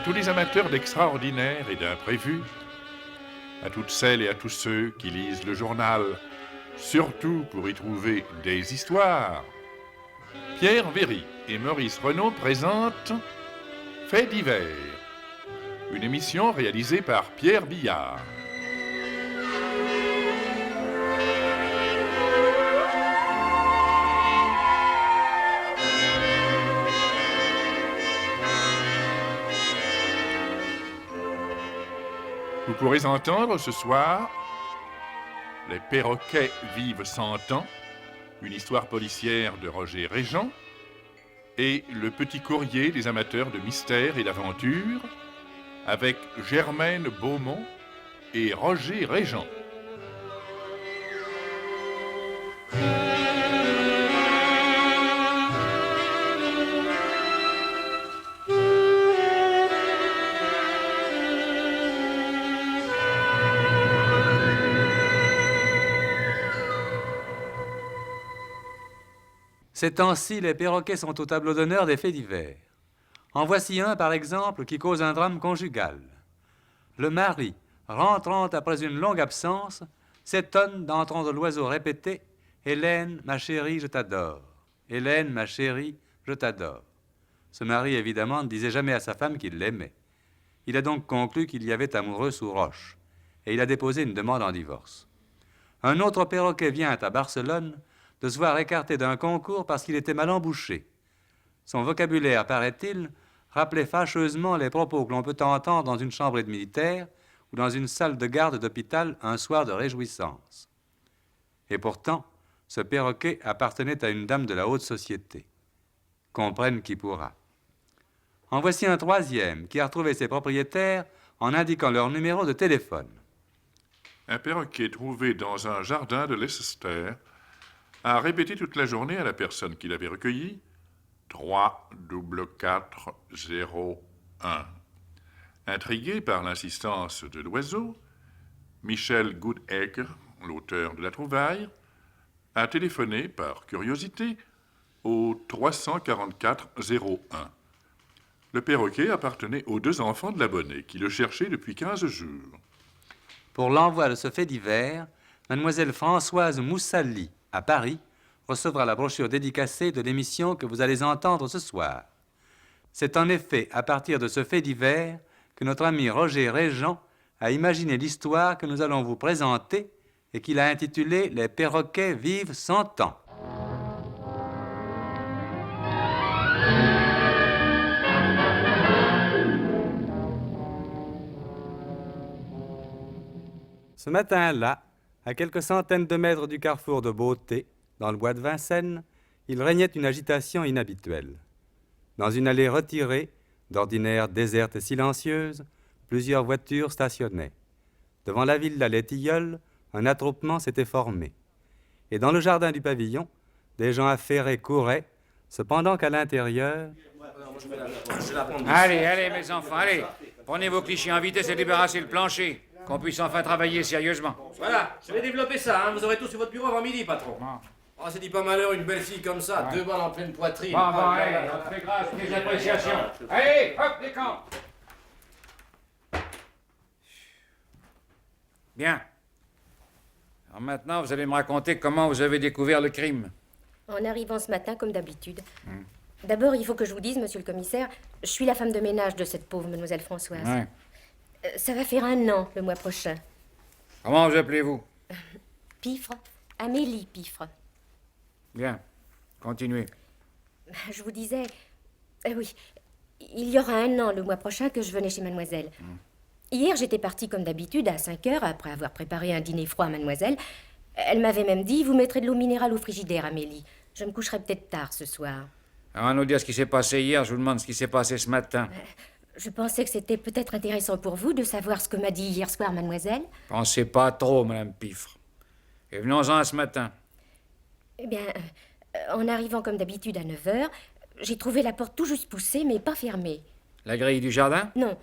tous les amateurs d'extraordinaire et d'imprévu, à toutes celles et à tous ceux qui lisent le journal, surtout pour y trouver des histoires, Pierre Véry et Maurice Renaud présentent Faits divers, une émission réalisée par Pierre Billard. Vous pourrez entendre ce soir Les perroquets vivent 100 ans, une histoire policière de Roger Régent, et Le petit courrier des amateurs de mystère et d'aventure, avec Germaine Beaumont et Roger Régent. Ces temps-ci, les perroquets sont au tableau d'honneur des faits divers. En voici un, par exemple, qui cause un drame conjugal. Le mari, rentrant après une longue absence, s'étonne d'entendre l'oiseau répéter « Hélène, ma chérie, je t'adore. Hélène, ma chérie, je t'adore. » Ce mari, évidemment, ne disait jamais à sa femme qu'il l'aimait. Il a donc conclu qu'il y avait amoureux sous roche, et il a déposé une demande en divorce. Un autre perroquet vient à Barcelone de se voir écarté d'un concours parce qu'il était mal embouché. Son vocabulaire, paraît-il, rappelait fâcheusement les propos que l'on peut entendre dans une chambre de militaire ou dans une salle de garde d'hôpital un soir de réjouissance. Et pourtant, ce perroquet appartenait à une dame de la haute société. Comprenne qui pourra. En voici un troisième qui a retrouvé ses propriétaires en indiquant leur numéro de téléphone. Un perroquet trouvé dans un jardin de Leicester a répété toute la journée à la personne qui l'avait recueilli 34401. Intrigué par l'insistance de l'oiseau, Michel Goodacre, l'auteur de la trouvaille, a téléphoné par curiosité au 34401. Le perroquet appartenait aux deux enfants de l'abonné qui le cherchaient depuis 15 jours. Pour l'envoi de ce fait divers, mademoiselle Françoise Moussali, à Paris, recevra la brochure dédicacée de l'émission que vous allez entendre ce soir. C'est en effet à partir de ce fait divers que notre ami Roger Régent a imaginé l'histoire que nous allons vous présenter et qu'il a intitulée « Les perroquets vivent 100 ans ». Ce matin-là, à quelques centaines de mètres du carrefour de Beauté, dans le bois de Vincennes, il régnait une agitation inhabituelle. Dans une allée retirée, d'ordinaire déserte et silencieuse, plusieurs voitures stationnaient. Devant la villa Les Tilleuls, un attroupement s'était formé. Et dans le jardin du pavillon, des gens affairés couraient, cependant qu'à l'intérieur... Allez, mes enfants, allez. Prenez vos clichés en vitesse et débarrassez le plancher. Qu'on puisse enfin travailler sérieusement. Voilà, je vais développer ça, hein. Vous aurez tout sur votre bureau avant midi, patron. Oh, c'est dit pas malheur, une belle fille comme ça, 2 balles en pleine poitrine. Bon, allez, on fait grâce des appréciations. Allez, hop, les camps. Bien. Alors maintenant, vous allez me raconter comment vous avez découvert le crime. En arrivant ce matin, comme d'habitude. D'abord, il faut que je vous dise, monsieur le commissaire, je suis la femme de ménage de cette pauvre mademoiselle Françoise. Ouais. Ça va faire 1 an, le mois prochain. Comment vous appelez-vous? Piffre, Amélie Piffre. Bien. Continuez. Je vous disais... oui, il y aura 1 an, le mois prochain, que je venais chez mademoiselle. Hier, j'étais partie comme d'habitude à 5 heures, après avoir préparé un dîner froid à mademoiselle. Elle m'avait même dit, vous mettrez de l'eau minérale au frigidaire, Amélie. Je me coucherai peut-être tard ce soir. Avant de nous dire ce qui s'est passé hier, je vous demande ce qui s'est passé ce matin. Je pensais que c'était peut-être intéressant pour vous de savoir ce que m'a dit hier soir mademoiselle. Pensez pas trop, madame Piffre. Et venons-en à ce matin. Eh bien, en arrivant comme d'habitude à 9 heures, j'ai trouvé la porte tout juste poussée, mais pas fermée. La grille du jardin? Non,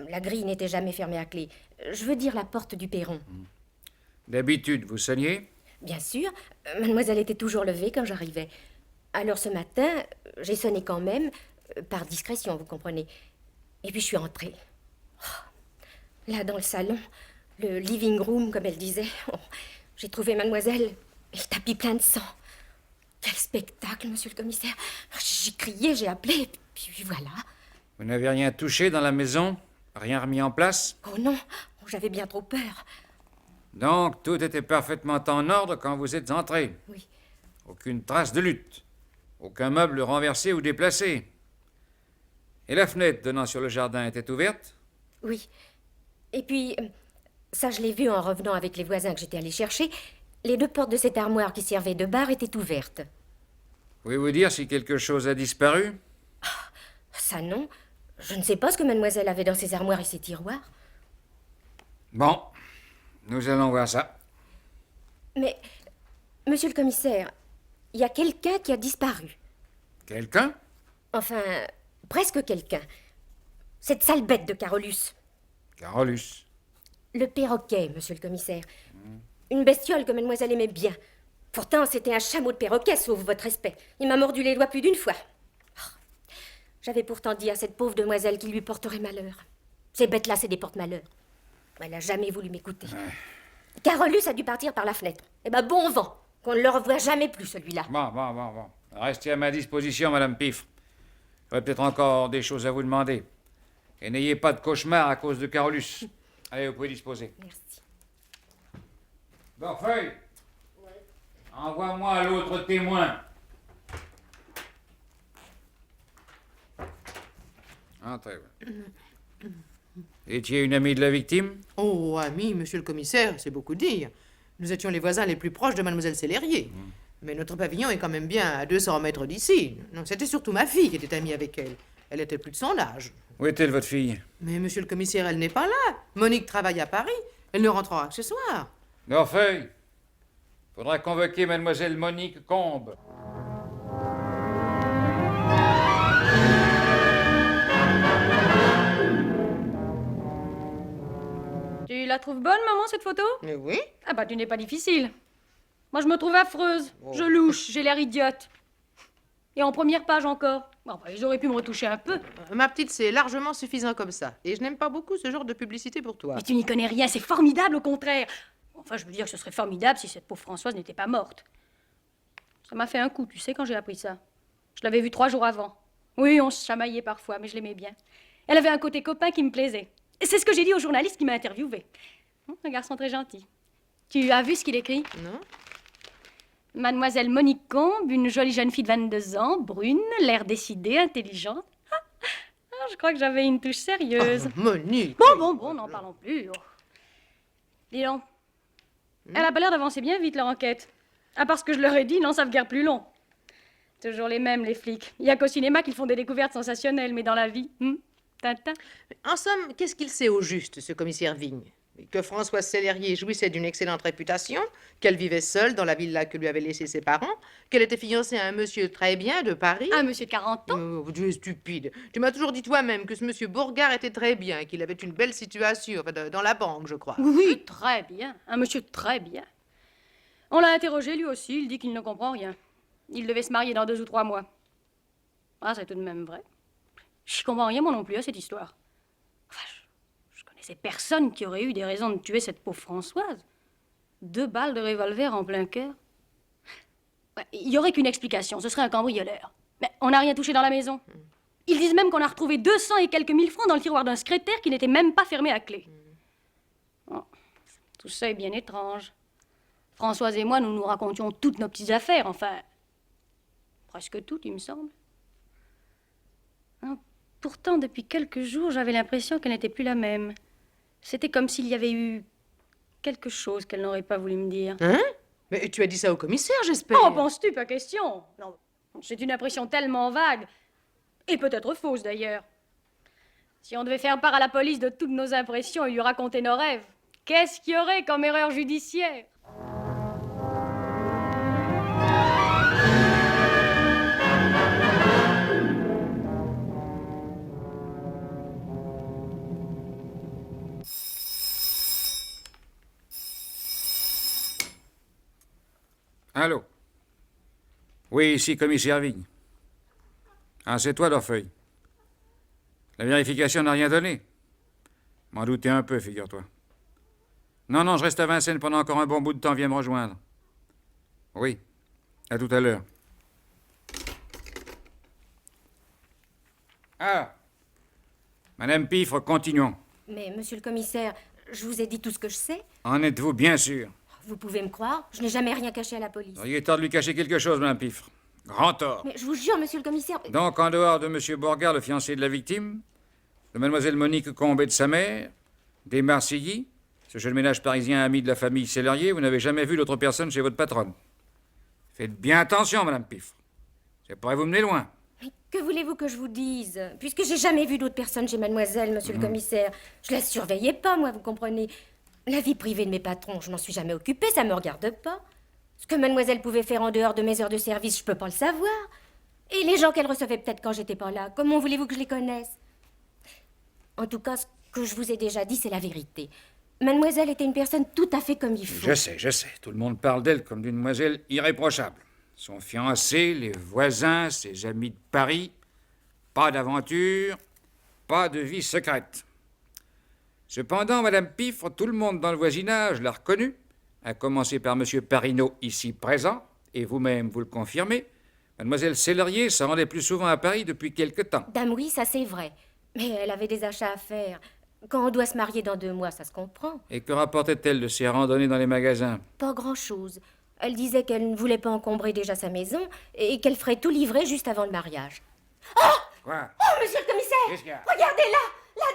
la grille n'était jamais fermée à clé. Je veux dire la porte du perron. D'habitude, vous sonniez? Bien sûr, mademoiselle était toujours levée quand j'arrivais. Alors ce matin, j'ai sonné quand même, par discrétion, vous comprenez. Et puis je suis entrée. Oh, là, dans le salon, le living room, comme elle disait, oh, j'ai trouvé mademoiselle et le tapis plein de sang. Quel spectacle, monsieur le commissaire. J'ai crié, j'ai appelé, puis voilà. Vous n'avez rien touché dans la maison? Rien remis en place? Oh non, oh, j'avais bien trop peur. Donc, tout était parfaitement en ordre quand vous êtes entré? Oui. Aucune trace de lutte? Aucun meuble renversé ou déplacé? Et la fenêtre donnant sur le jardin était ouverte? Oui. Et puis, ça je l'ai vu en revenant avec les voisins que j'étais allée chercher. Les 2 portes de cette armoire qui servait de bar étaient ouvertes. Pouvez-vous dire si quelque chose a disparu? Ça non. Je ne sais pas ce que mademoiselle avait dans ses armoires et ses tiroirs. Bon, nous allons voir ça. Mais, monsieur le commissaire, il y a quelqu'un qui a disparu. Quelqu'un? Enfin, presque quelqu'un. Cette sale bête de Carolus. Carolus. Le perroquet, monsieur le commissaire. Une bestiole que mademoiselle aimait bien. Pourtant, c'était un chameau de perroquet, sauf votre respect. Il m'a mordu les doigts plus d'une fois. Oh. J'avais pourtant dit à cette pauvre demoiselle qu'il lui porterait malheur. Ces bêtes-là, c'est des porte-malheur. Elle n'a jamais voulu m'écouter. Carolus a dû partir par la fenêtre. Eh ben, bon vent, qu'on ne le revoit jamais plus, celui-là. Bon. Restez à ma disposition, Madame Pifre. J'aurai peut-être encore des choses à vous demander. Et n'ayez pas de cauchemar à cause de Carolus. Allez, vous pouvez disposer. Merci. Borfeuille. Oui. Envoie-moi l'autre témoin. Entrez. Étiez une amie de la victime? Oh, ami, monsieur le commissaire, c'est beaucoup dire. Nous étions les voisins les plus proches de mademoiselle Célérier. Mais notre pavillon est quand même bien à 200 mètres d'ici. Non, c'était surtout ma fille qui était amie avec elle. Elle était plus de son âge. Où est-elle, votre fille? Mais monsieur le commissaire, elle n'est pas là. Monique travaille à Paris. Elle ne rentrera que ce soir. Borfeuille. Faudra convoquer mademoiselle Monique Combe. Tu la trouves bonne, maman, cette photo? Mais oui. Ah bah, tu n'es pas difficile. Moi, je me trouve affreuse. Oh. Je louche, j'ai l'air idiote. Et en première page encore. Bon, bah, ils auraient pu me retoucher un peu. Ma petite, c'est largement suffisant comme ça. Et je n'aime pas beaucoup ce genre de publicité pour toi. Mais tu n'y connais rien, c'est formidable, au contraire. Enfin, je veux dire que ce serait formidable si cette pauvre Françoise n'était pas morte. Ça m'a fait un coup, tu sais, quand j'ai appris ça. Je l'avais vue 3 jours avant. Oui, on se chamaillait parfois, mais je l'aimais bien. Elle avait un côté copain qui me plaisait. Et c'est ce que j'ai dit au journaliste qui m'a interviewé. Un garçon très gentil. Tu as vu ce qu'il écrit? Non? Mademoiselle Monique Combe, une jolie jeune fille de 22 ans, brune, l'air décidée, intelligente. Je crois que j'avais une touche sérieuse. Oh, Monique! Bon, n'en parlons plus. Oh. Dis donc. Elle a pas l'air d'avancer bien vite, leur enquête. À part ce que je leur ai dit, ils n'en savent guère plus long. Toujours les mêmes, les flics. Il y a qu'au cinéma qu'ils font des découvertes sensationnelles, mais dans la vie, Tintin. En somme, qu'est-ce qu'il sait au juste, ce commissaire Vigne? Que Françoise Célérier jouissait d'une excellente réputation, qu'elle vivait seule dans la villa que lui avaient laissée ses parents, qu'elle était fiancée à un monsieur très bien de Paris. Un monsieur de 40 ans? Oh, tu es stupide. Tu m'as toujours dit toi-même que ce monsieur Bourgard était très bien, qu'il avait une belle situation, enfin, dans la banque, je crois. Oui, très bien. Un monsieur très bien. On l'a interrogé, lui aussi. Il dit qu'il ne comprend rien. Il devait se marier dans 2 ou 3 mois. Ah, c'est tout de même vrai. Je comprends rien, moi non plus, à cette histoire. Enfin, je connaissais personne qui aurait eu des raisons de tuer cette pauvre Françoise. 2 balles de revolver en plein cœur. Ouais, il y aurait qu'une explication, ce serait un cambrioleur. Mais on n'a rien touché dans la maison. Ils disent même qu'on a retrouvé 200 et quelques mille francs dans le tiroir d'un secrétaire qui n'était même pas fermé à clé. Oh, tout ça est bien étrange. Françoise et moi, nous nous racontions toutes nos petites affaires, enfin... presque toutes, il me semble. Pourtant, depuis quelques jours, j'avais l'impression qu'elle n'était plus la même. C'était comme s'il y avait eu quelque chose qu'elle n'aurait pas voulu me dire. Hein? Mais tu as dit ça au commissaire, j'espère. Oh, penses-tu, pas question. Non, c'est une impression tellement vague. Et peut-être fausse, d'ailleurs. Si on devait faire part à la police de toutes nos impressions et lui raconter nos rêves, qu'est-ce qu'il y aurait comme erreur judiciaire? Allô? Oui, ici, commissaire Vigne. Ah, c'est toi, Dorfeuille. La vérification n'a rien donné. M'en doutais un peu, figure-toi. Non, non, je reste à Vincennes pendant encore un bon bout de temps. Viens me rejoindre. Oui. À tout à l'heure. Ah. Madame Piffre, continuons. Mais, monsieur le commissaire, je vous ai dit tout ce que je sais. En êtes-vous bien sûr? Vous pouvez me croire, je n'ai jamais rien caché à la police. Il est tort de lui cacher quelque chose, Madame Piffre. Grand tort. Mais je vous jure, monsieur le commissaire... Donc, en dehors de Monsieur Bourgard, le fiancé de la victime, de Mademoiselle Monique Combé de sa mère, des Marcilly, ce jeune ménage parisien ami de la famille Sellerier, vous n'avez jamais vu d'autre personne chez votre patronne. Faites bien attention, Madame Piffre. Ça pourrait vous mener loin. Mais que voulez-vous que je vous dise? Puisque j'ai jamais vu d'autres personnes chez mademoiselle, monsieur le commissaire. Je la surveillais pas, moi, vous comprenez. La vie privée de mes patrons, je m'en suis jamais occupée, ça me regarde pas. Ce que mademoiselle pouvait faire en dehors de mes heures de service, je peux pas le savoir. Et les gens qu'elle recevait peut-être quand j'étais pas là, comment voulez-vous que je les connaisse? En tout cas, ce que je vous ai déjà dit, c'est la vérité. Mademoiselle était une personne tout à fait comme il faut. Je sais. Tout le monde parle d'elle comme d'une demoiselle irréprochable. Son fiancé, les voisins, ses amis de Paris. Pas d'aventure, pas de vie secrète. Cependant, Madame Piffre, tout le monde dans le voisinage l'a reconnue, à commencer par Monsieur Parinaud, ici présent, et vous-même vous le confirmez. Mademoiselle Sellerier se rendait plus souvent à Paris depuis quelque temps. Dame, oui, ça c'est vrai. Mais elle avait des achats à faire. Quand on doit se marier dans 2 mois, ça se comprend. Et que rapportait-elle de ses randonnées dans les magasins? Pas grand-chose. Elle disait qu'elle ne voulait pas encombrer déjà sa maison et qu'elle ferait tout livrer juste avant le mariage. Quoi? Oh, monsieur le commissaire! Qu'est-ce qu'il y a? Regardez là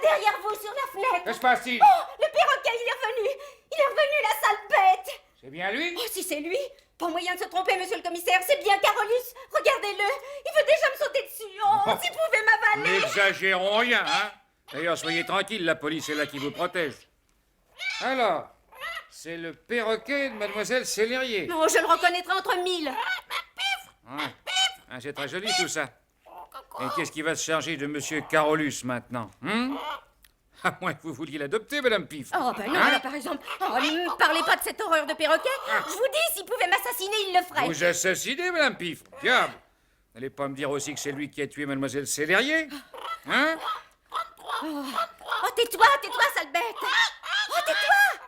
derrière vous, sur la fenêtre! Que se passe-t-il? Oh, le perroquet, il est revenu! Il est revenu, la sale bête! C'est bien lui? Oh, si c'est lui! Pas moyen de se tromper, monsieur le commissaire, c'est bien Carolus! Regardez-le! Il veut déjà me sauter dessus! Oh, s'il pouvait m'avaler! N'exagérons rien, hein? D'ailleurs, soyez tranquille, la police est là qui vous protège. Alors, c'est le perroquet de Mademoiselle Sellerier. Non, je le reconnaîtrai entre 1000! Ouais. Ah, c'est très joli tout ça. Et qu'est-ce qui va se charger de Monsieur Carolus maintenant? À moins que vous vouliez l'adopter, Madame Piffre. Oh, ben non, Hein? là, par exemple. Oh, ne me parlez pas de cette horreur de perroquet. Je vous dis, s'il pouvait m'assassiner, il le ferait. Vous assassinez, Madame Piffre? Diable! N'allez pas me dire aussi que c'est lui qui a tué Mademoiselle Sellerier? Hein? Oh, tais-toi, sale bête! Oh, tais-toi!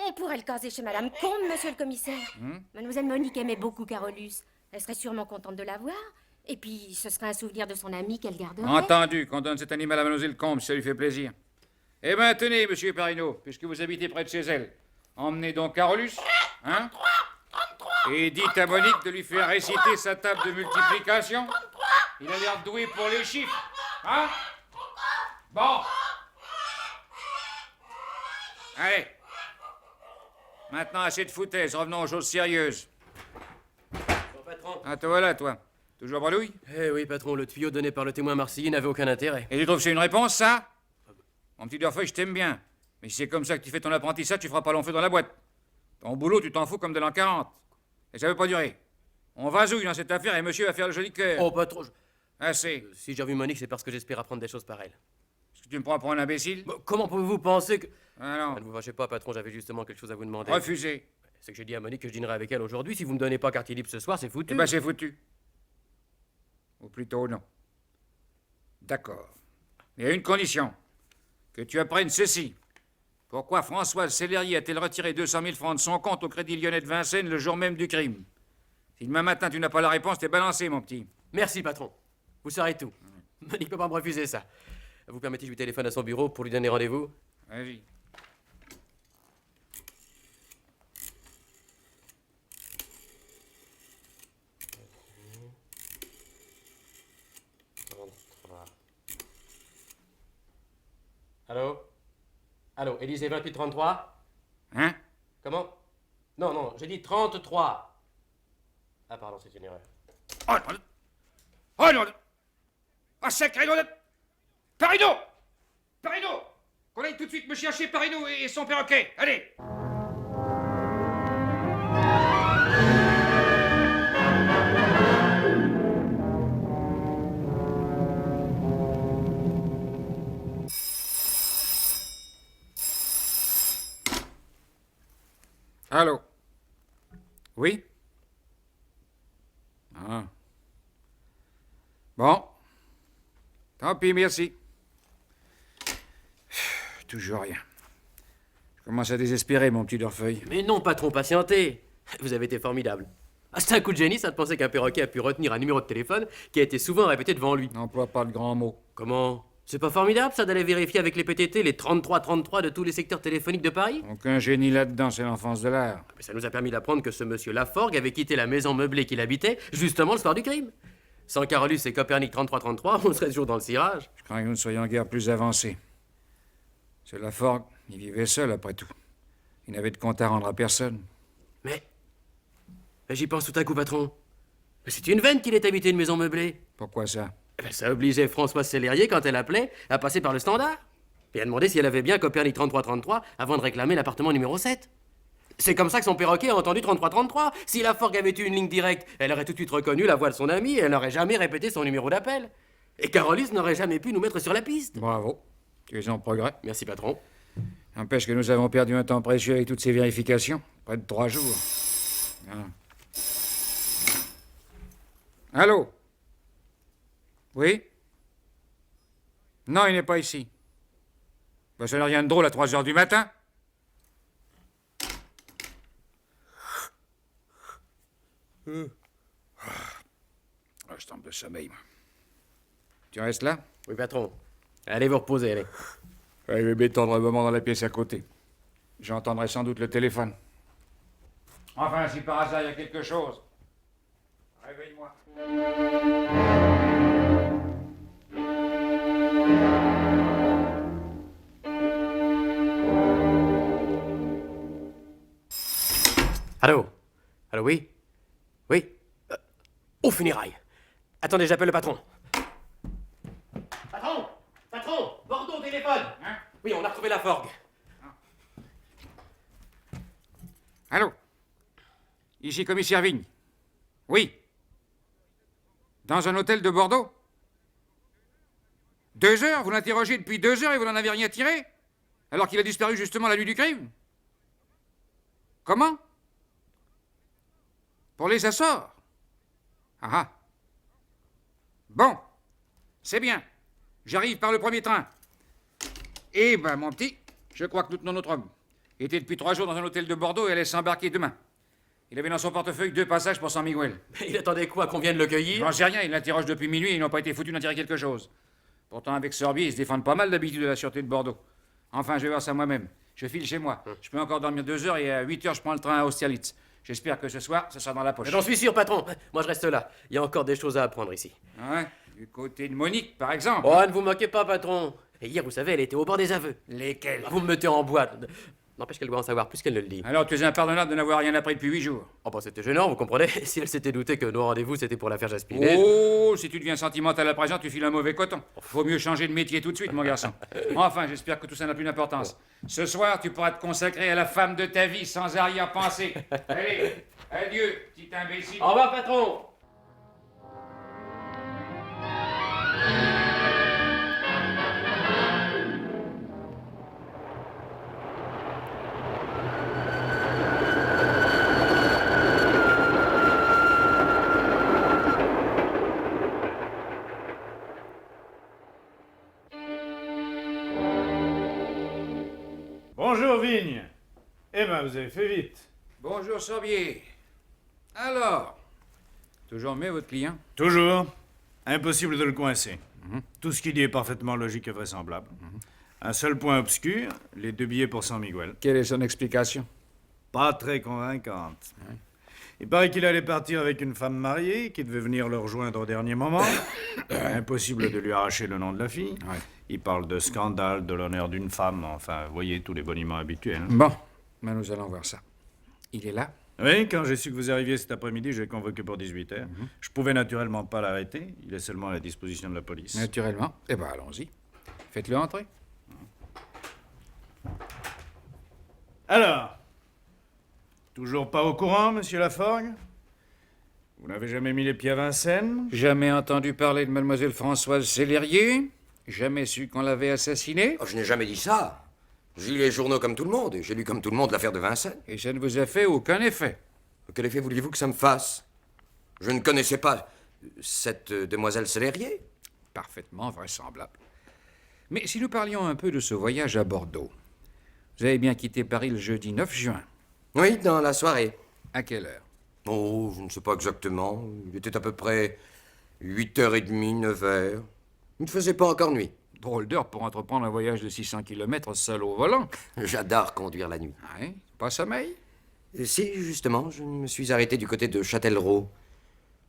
On pourrait le caser chez Madame Combe, monsieur le commissaire. Mademoiselle Monique aimait beaucoup Carolus. Elle serait sûrement contente de l'avoir. Et puis, ce serait un souvenir de son ami qu'elle garderait. Entendu, qu'on donne cet animal à Mademoiselle Combe, si ça lui fait plaisir. Eh bien, tenez, Monsieur Parinaud, puisque vous habitez près de chez elle, emmenez donc Carolus, hein? Et dites à Monique de lui faire réciter sa table de multiplication. Il a l'air doué pour les chiffres, hein? Bon. Allez. Maintenant, assez de foutaise, revenons aux choses sérieuses. Bon, patron. Ah, te voilà, toi. Toujours bredouille? Eh oui, patron, le tuyau donné par le témoin marseillais n'avait aucun intérêt. Et tu trouves que c'est une réponse, ça? Mon petit Durfeuille, je t'aime bien. Mais si c'est comme ça que tu fais ton apprentissage, tu feras pas long feu dans la boîte. Ton boulot, tu t'en fous comme de l'an 40. Et ça veut pas durer. On vasouille dans cette affaire et monsieur va faire le joli cœur. Oh, patron, Assez. si j'ai revu Monique, c'est parce que j'espère apprendre des choses par elle. Est-ce que tu me prends pour un imbécile? Bon, comment pouvez-vous penser que... Ah non. Ne vous fâchez pas, patron, j'avais justement quelque chose à vous demander. Refusé. C'est que j'ai dit à Monique que je dînerai avec elle aujourd'hui. Si vous me donnez pas quartier libre ce soir, c'est foutu. Eh ben, c'est foutu. Ou plutôt non. D'accord. Mais à une condition. Que tu apprennes ceci. Pourquoi Françoise Sellerier a-t-elle retiré 200 000 francs de son compte au Crédit Lyonnais de Vincennes le jour même du crime? Si demain matin tu n'as pas la réponse, t'es balancé, mon petit. Merci, patron. Vous saurez tout. Monique peut pas me refuser ça. Vous permettez que je lui téléphone à son bureau pour lui donner rendez-vous? Vas-y. Allô? Allô, Élysée 2833? Hein? Comment? Non, non, j'ai dit 33. Ah, pardon, c'est une erreur. Oh non! Oh non! Ah, sacré nom de... Parinaud! Parinaud! Qu'on aille tout de suite me chercher Parinaud et son perroquet! Allez! Allô? Oui? Ah. Bon. Tant pis, merci. Toujours rien. Je commence à désespérer, mon petit Dorfeuille. Mais non, patron, patientez. Vous avez été formidable. Ah, c'est un coup de génie, ça de penser qu'un perroquet a pu retenir un numéro de téléphone qui a été souvent répété devant lui. N'emploie pas de grands mots. Comment? C'est pas formidable, ça, d'aller vérifier avec les PTT les 33-33 de tous les secteurs téléphoniques de Paris? Aucun génie là-dedans, c'est l'enfance de l'art. Mais ça nous a permis d'apprendre que ce monsieur Laforgue avait quitté la maison meublée qu'il habitait justement le soir du crime. Sans Carolus et Copernic 33-33, on serait toujours dans le cirage. Je crains que nous ne soyons guère plus avancés. C'est Laforgue, il vivait seul après tout. Il n'avait de compte à rendre à personne. Mais j'y pense tout à coup, patron. Mais c'est une veine qu'il ait habité une maison meublée. Pourquoi ça? Eh ben, ça obligeait Françoise Sellerier, quand elle appelait, à passer par le standard. Et à demander si elle avait bien Copernic 33-33 avant de réclamer l'appartement numéro 7. C'est comme ça que son perroquet a entendu 33-33. Si Laforgue avait eu une ligne directe, elle aurait tout de suite reconnu la voix de son ami et elle n'aurait jamais répété son numéro d'appel. Et Carolus n'aurait jamais pu nous mettre sur la piste. Bravo. Tu es en progrès. Merci, patron. N'empêche que nous avons perdu un temps précieux avec toutes ces vérifications. Près de 3 jours. Ah. Allô? Oui? Non, il n'est pas ici. Ben, ça n'a rien de drôle à 3 heures du matin. Je tombe de sommeil, moi. Tu restes là? Oui, patron. Allez vous reposer, allez. Je vais m'étendre un moment dans la pièce à côté. J'entendrai sans doute le téléphone. Enfin, si par hasard il y a quelque chose, réveille-moi. Allô? Allô, oui? Oui? Aux funérailles. Attendez, j'appelle le patron. Patron! Patron! Bordeaux au téléphone! Hein? Oui, on a retrouvé Laforgue. Allô? Ici, commissaire Vigne. Oui. Dans un hôtel de Bordeaux? 2 heures? Vous l'interrogez depuis 2 heures et vous n'en avez rien tiré? Alors qu'il a disparu justement la nuit du crime? Comment? Pour les Açores? Ah ah. Bon. C'est bien. J'arrive par le premier train. Eh ben, mon petit, je crois que nous tenons notre homme. Il était depuis 3 jours dans un hôtel de Bordeaux et allait s'embarquer demain. Il avait dans son portefeuille 2 passages pour San Miguel. Mais il attendait quoi, qu'on vienne le cueillir? J'en sais rien, il l'interroge depuis minuit et ils n'ont pas été foutus d'en tirer quelque chose. Pourtant, avec Sorbier, ils se défendent pas mal d'habitude de la sûreté de Bordeaux. Enfin, je vais voir ça moi-même. Je file chez moi. Je peux encore dormir 2 heures et à 8 heures, je prends le train à Austerlitz. J'espère que ce soir, ça sera dans la poche. J'en suis sûr, patron. Moi, je reste là. Il y a encore des choses à apprendre ici. Ouais, du côté de Monique, par exemple. Oh, ne vous moquez pas, patron. Et hier, vous savez, elle était au bord des aveux. Lesquels? Vous me mettez en boîte. N'empêche qu'elle doit en savoir plus qu'elle ne le dit. Alors, tu es impardonnable de n'avoir rien appris depuis 8 jours. Oh, bah, c'était gênant, vous comprenez? Si elle s'était doutée que nos rendez-vous, c'était pour l'affaire Jaspinet. Oh, si tu deviens sentimental à présent, tu files un mauvais coton. Faut mieux changer de métier tout de suite, mon garçon. Enfin, j'espère que tout ça n'a plus d'importance. Ce soir, tu pourras te consacrer à la femme de ta vie sans arrière-pensée. Allez, adieu, petit imbécile. Au revoir, patron. Bonjour Vigne. Eh ben, vous avez fait vite. Bonjour, Sorbier. Alors, toujours mieux, votre client? Toujours. Impossible de le coincer. Tout ce qu'il dit est parfaitement logique et vraisemblable. Un seul point obscur, les 2 billets pour San Miguel. Quelle est son explication? Pas très convaincante. Il paraît qu'il allait partir avec une femme mariée qui devait venir le rejoindre au dernier moment. Impossible de lui arracher le nom de la fille. Ouais. Il parle de scandale, de l'honneur d'une femme, enfin, vous voyez, tous les boniments habituels. Bon, ben nous allons voir ça. Il est là? Oui, quand j'ai su que vous arriviez cet après-midi, j'ai convoqué pour 18h. Je pouvais naturellement pas l'arrêter. Il est seulement à la disposition de la police. Naturellement. Eh ben, allons-y. Faites-le entrer. Alors, toujours pas au courant, monsieur Laforgue? Vous n'avez jamais mis les pieds à Vincennes? Jamais entendu parler de mademoiselle Françoise Sellerier? Jamais su qu'on l'avait assassinée? Oh, je n'ai jamais dit ça. J'ai lu les journaux comme tout le monde, et j'ai lu comme tout le monde l'affaire de Vincennes. Et ça ne vous a fait aucun effet? Quel effet vouliez-vous que ça me fasse? Je ne connaissais pas cette demoiselle Sellerier. Parfaitement vraisemblable. Mais si nous parlions un peu de ce voyage à Bordeaux. Vous avez bien quitté Paris le jeudi 9 juin. Oui, dans la soirée. À quelle heure? Oh, je ne sais pas exactement. Il était à peu près 8h30, 9h. Il ne faisait pas encore nuit. Drôle d'heure pour entreprendre un voyage de 600 km seul au volant. J'adore conduire la nuit. Ouais, pas sommeil? Si, justement, je me suis arrêté du côté de Châtellerault.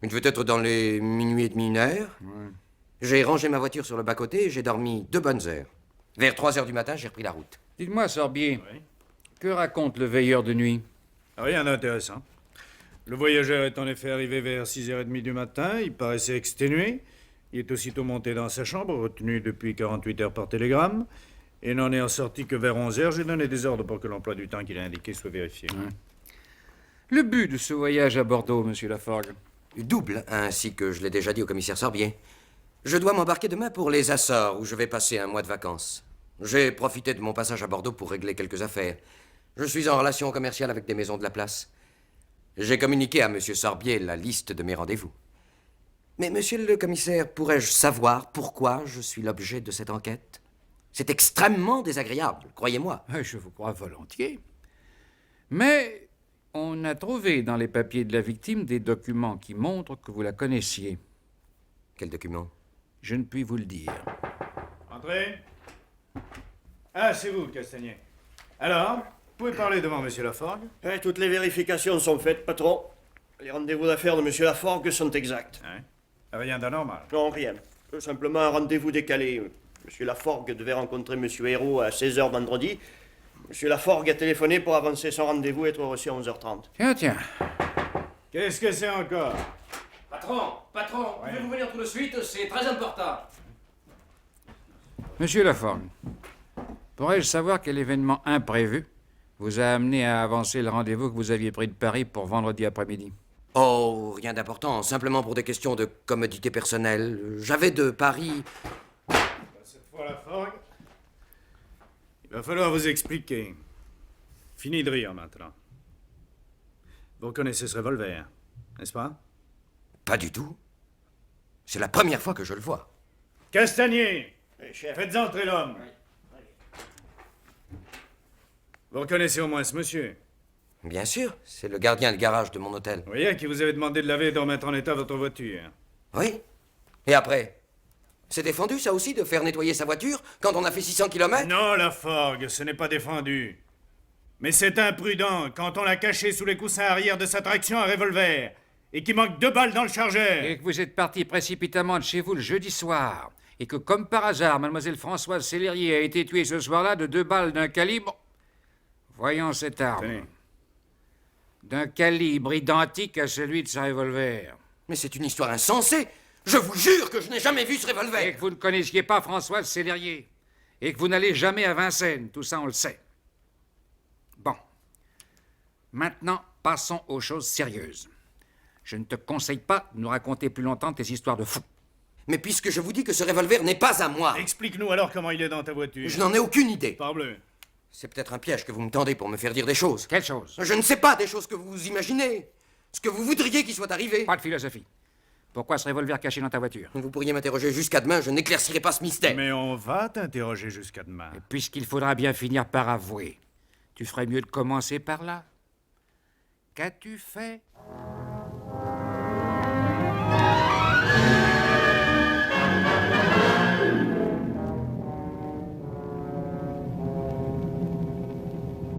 Il devait être dans les minuit et demi, 1h. Ouais. J'ai rangé ma voiture sur le bas-côté et j'ai dormi 2 bonnes heures. Vers 3h du matin, j'ai repris la route. Dites-moi, Sorbier, Oui. que raconte le veilleur de nuit? Rien d'intéressant. Le voyageur est en effet arrivé vers 6h30 du matin. Il paraissait exténué. Il est aussitôt monté dans sa chambre, retenu depuis 48 heures par télégramme. Et n'en est en sorti que vers 11h. J'ai donné des ordres pour que l'emploi du temps qu'il a indiqué soit vérifié. Ouais. Le but de ce voyage à Bordeaux, monsieur Laforgue? Double, ainsi que je l'ai déjà dit au commissaire Sorbier. Je dois m'embarquer demain pour les Açores, où je vais passer un mois de vacances. J'ai profité de mon passage à Bordeaux pour régler quelques affaires. Je suis en relation commerciale avec des maisons de la place. J'ai communiqué à monsieur Sorbier la liste de mes rendez-vous. Mais monsieur le commissaire, pourrais-je savoir pourquoi je suis l'objet de cette enquête? C'est extrêmement désagréable, croyez-moi. Je vous crois volontiers. Mais on a trouvé dans les papiers de la victime des documents qui montrent que vous la connaissiez. Quel document? Je ne puis vous le dire. Entrez. Ah, c'est vous, Castagnet. Alors, vous pouvez parler devant monsieur Laforgue? Toutes les vérifications sont faites, patron. Les rendez-vous d'affaires de monsieur Laforgue sont exacts. Hein? Rien d'anormal. Non, rien. Simplement un rendez-vous décalé. Monsieur Laforgue devait rencontrer monsieur Hérault à 16h vendredi. Monsieur Laforgue a téléphoné pour avancer son rendez-vous et être reçu à 11h30. Tiens. Qu'est-ce que c'est encore? Patron, pouvez-vous venir tout de suite? C'est très important. Monsieur Laforgue, pourrais-je savoir quel événement imprévu vous a amené à avancer le rendez-vous que vous aviez pris de Paris pour vendredi après-midi? Oh, rien d'important, simplement pour des questions de commodité personnelle. J'avais de Paris... Cette fois, Laforgue, il va falloir vous expliquer. Fini de rire maintenant. Vous connaissez ce revolver, n'est-ce pas? Pas du tout. C'est la première fois que je le vois. Castagnet! Oui, chef. Faites entrer l'homme. Vous reconnaissez au moins ce monsieur? Bien sûr, c'est le gardien de garage de mon hôtel. Vous voyez, à qui vous avez demandé de laver et de remettre en état votre voiture. Oui. Et après? C'est défendu, ça aussi, de faire nettoyer sa voiture quand on a fait 600 km? Non, Laforgue, ce n'est pas défendu. Mais c'est imprudent quand on l'a caché sous les coussins arrière de sa traction un revolver et qu'il manque 2 balles dans le chargeur. Et que vous êtes parti précipitamment de chez vous le jeudi soir, et que, comme par hasard, mademoiselle Françoise Célérier a été tuée ce soir-là de 2 balles d'un calibre... Voyons cette arme. Tenez. D'un calibre identique à celui de sa revolver. Mais c'est une histoire insensée. Je vous jure que je n'ai jamais vu ce Et revolver. que vous ne connaissiez pas Françoise Célérier. Et que vous n'allez jamais à Vincennes. Tout ça, on le sait. Bon. Maintenant, passons aux choses sérieuses. Je ne te conseille pas de nous raconter plus longtemps tes histoires de fous. Mais puisque je vous dis que ce revolver n'est pas à moi, Explique-nous alors comment il est dans ta voiture. je n'en ai aucune idée. Parbleu. C'est peut-être un piège que vous me tendez pour me faire dire des choses. Quelle chose? Je ne sais pas des choses que vous imaginez. Ce que vous voudriez qu'il soit arrivé. Pas de philosophie. Pourquoi ce revolver caché dans ta voiture? Vous pourriez m'interroger jusqu'à demain, je n'éclaircirai pas ce mystère. Mais on va t'interroger jusqu'à demain. Et puisqu'il faudra bien finir par avouer, tu ferais mieux de commencer par là. Qu'as-tu fait?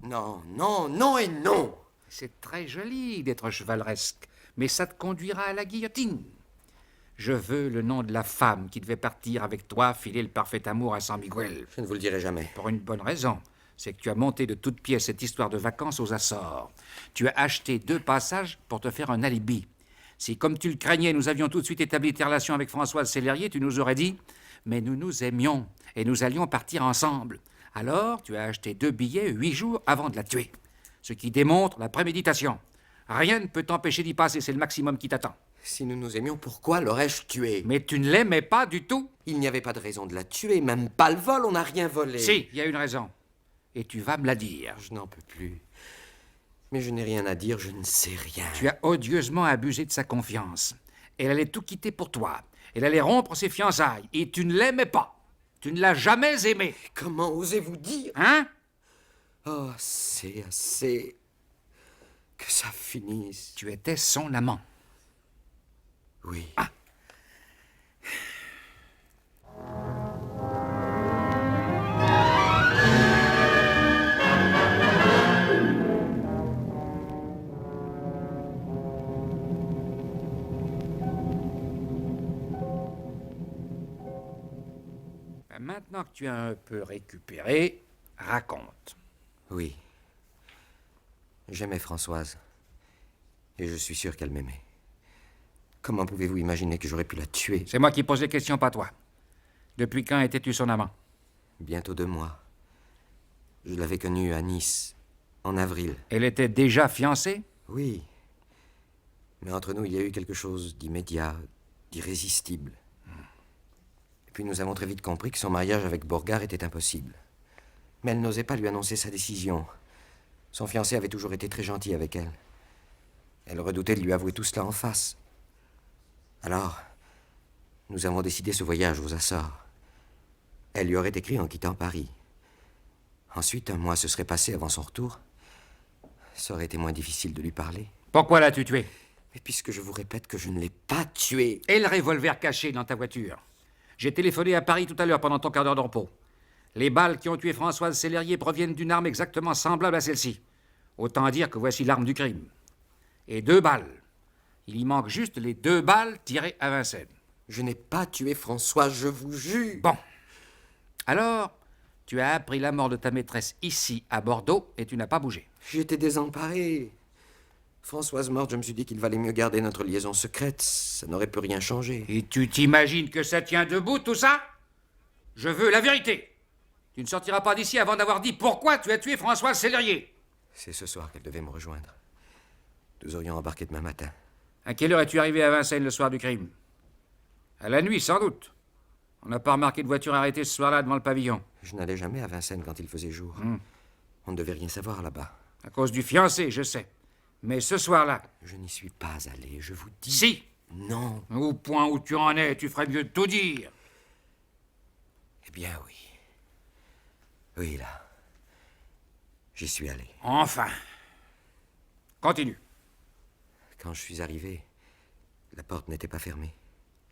Non, non, non et non. C'est très joli d'être chevaleresque, mais ça te conduira à la guillotine. Je veux le nom de la femme qui devait partir avec toi filer le parfait amour à San Miguel. Je ne vous le dirai jamais. Pour une bonne raison. C'est que tu as monté de toutes pièces cette histoire de vacances aux Açores. Tu as acheté 2 passages pour te faire un alibi. Si, comme tu le craignais, nous avions tout de suite établi tes relations avec Françoise Célérier, tu nous aurais dit « Mais nous nous aimions et nous allions partir ensemble ». Alors, tu as acheté 2 billets 8 jours avant de la tuer. Ce qui démontre la préméditation. Rien ne peut t'empêcher d'y passer, c'est le maximum qui t'attend. Si nous nous aimions, pourquoi l'aurais-je tuée? Mais tu ne l'aimais pas du tout. Il n'y avait pas de raison de la tuer, même pas le vol, on n'a rien volé. Si, il y a une raison. Et tu vas me la dire. Je n'en peux plus. Mais je n'ai rien à dire, je ne sais rien. Tu as odieusement abusé de sa confiance. Elle allait tout quitter pour toi. Elle allait rompre ses fiançailles. Et tu ne l'aimais pas. Tu ne l'as jamais aimée. Comment osez-vous dire? Hein? Oh, c'est assez. Que ça finisse. Tu étais son amant. Oui. Ah. Maintenant que tu as un peu récupéré, raconte. Oui. J'aimais Françoise. Et je suis sûr qu'elle m'aimait. Comment pouvez-vous imaginer que j'aurais pu la tuer? C'est moi qui pose les questions, pas toi. Depuis quand étais-tu son amant? Bientôt 2 mois. Je l'avais connue à Nice, en avril. Elle était déjà fiancée? Oui. Mais entre nous, il y a eu quelque chose d'immédiat, d'irrésistible. Et puis nous avons très vite compris que son mariage avec Bourgard était impossible. Mais elle n'osait pas lui annoncer sa décision. Son fiancé avait toujours été très gentil avec elle. Elle redoutait de lui avouer tout cela en face. Alors, nous avons décidé ce voyage aux Açores. Elle lui aurait écrit en quittant Paris. Ensuite, 1 mois se serait passé avant son retour. Ça aurait été moins difficile de lui parler. Pourquoi l'as-tu tué? Mais puisque je vous répète que je ne l'ai pas tué. Et le revolver caché dans ta voiture? J'ai téléphoné à Paris tout à l'heure pendant ton quart d'heure de repos. Les balles qui ont tué Françoise Sellerier proviennent d'une arme exactement semblable à celle-ci. Autant dire que voici l'arme du crime. Et 2 balles. Il y manque juste les 2 balles tirées à Vincennes. Je n'ai pas tué Françoise, je vous jure. Bon. Alors, tu as appris la mort de ta maîtresse ici, à Bordeaux, et tu n'as pas bougé. J'étais désemparé. Françoise morte, je me suis dit qu'il valait mieux garder notre liaison secrète. Ça n'aurait pu rien changer. Et tu t'imagines que ça tient debout, tout ça? Je veux la vérité. Tu ne sortiras pas d'ici avant d'avoir dit pourquoi tu as tué Françoise Sellerier. C'est ce soir qu'elle devait me rejoindre. Nous aurions embarqué demain matin. À quelle heure es-tu arrivé à Vincennes le soir du crime? À la nuit, sans doute. On n'a pas remarqué de voiture arrêtée ce soir-là devant le pavillon. Je n'allais jamais à Vincennes quand il faisait jour. On ne devait rien savoir là-bas. À cause du fiancé, je sais. Mais ce soir-là... Je n'y suis pas allé, je vous dis. Si! Non. Au point où tu en es, tu ferais mieux de tout dire. Eh bien, oui. Oui, là. J'y suis allé. Enfin. Continue. Quand je suis arrivé, la porte n'était pas fermée.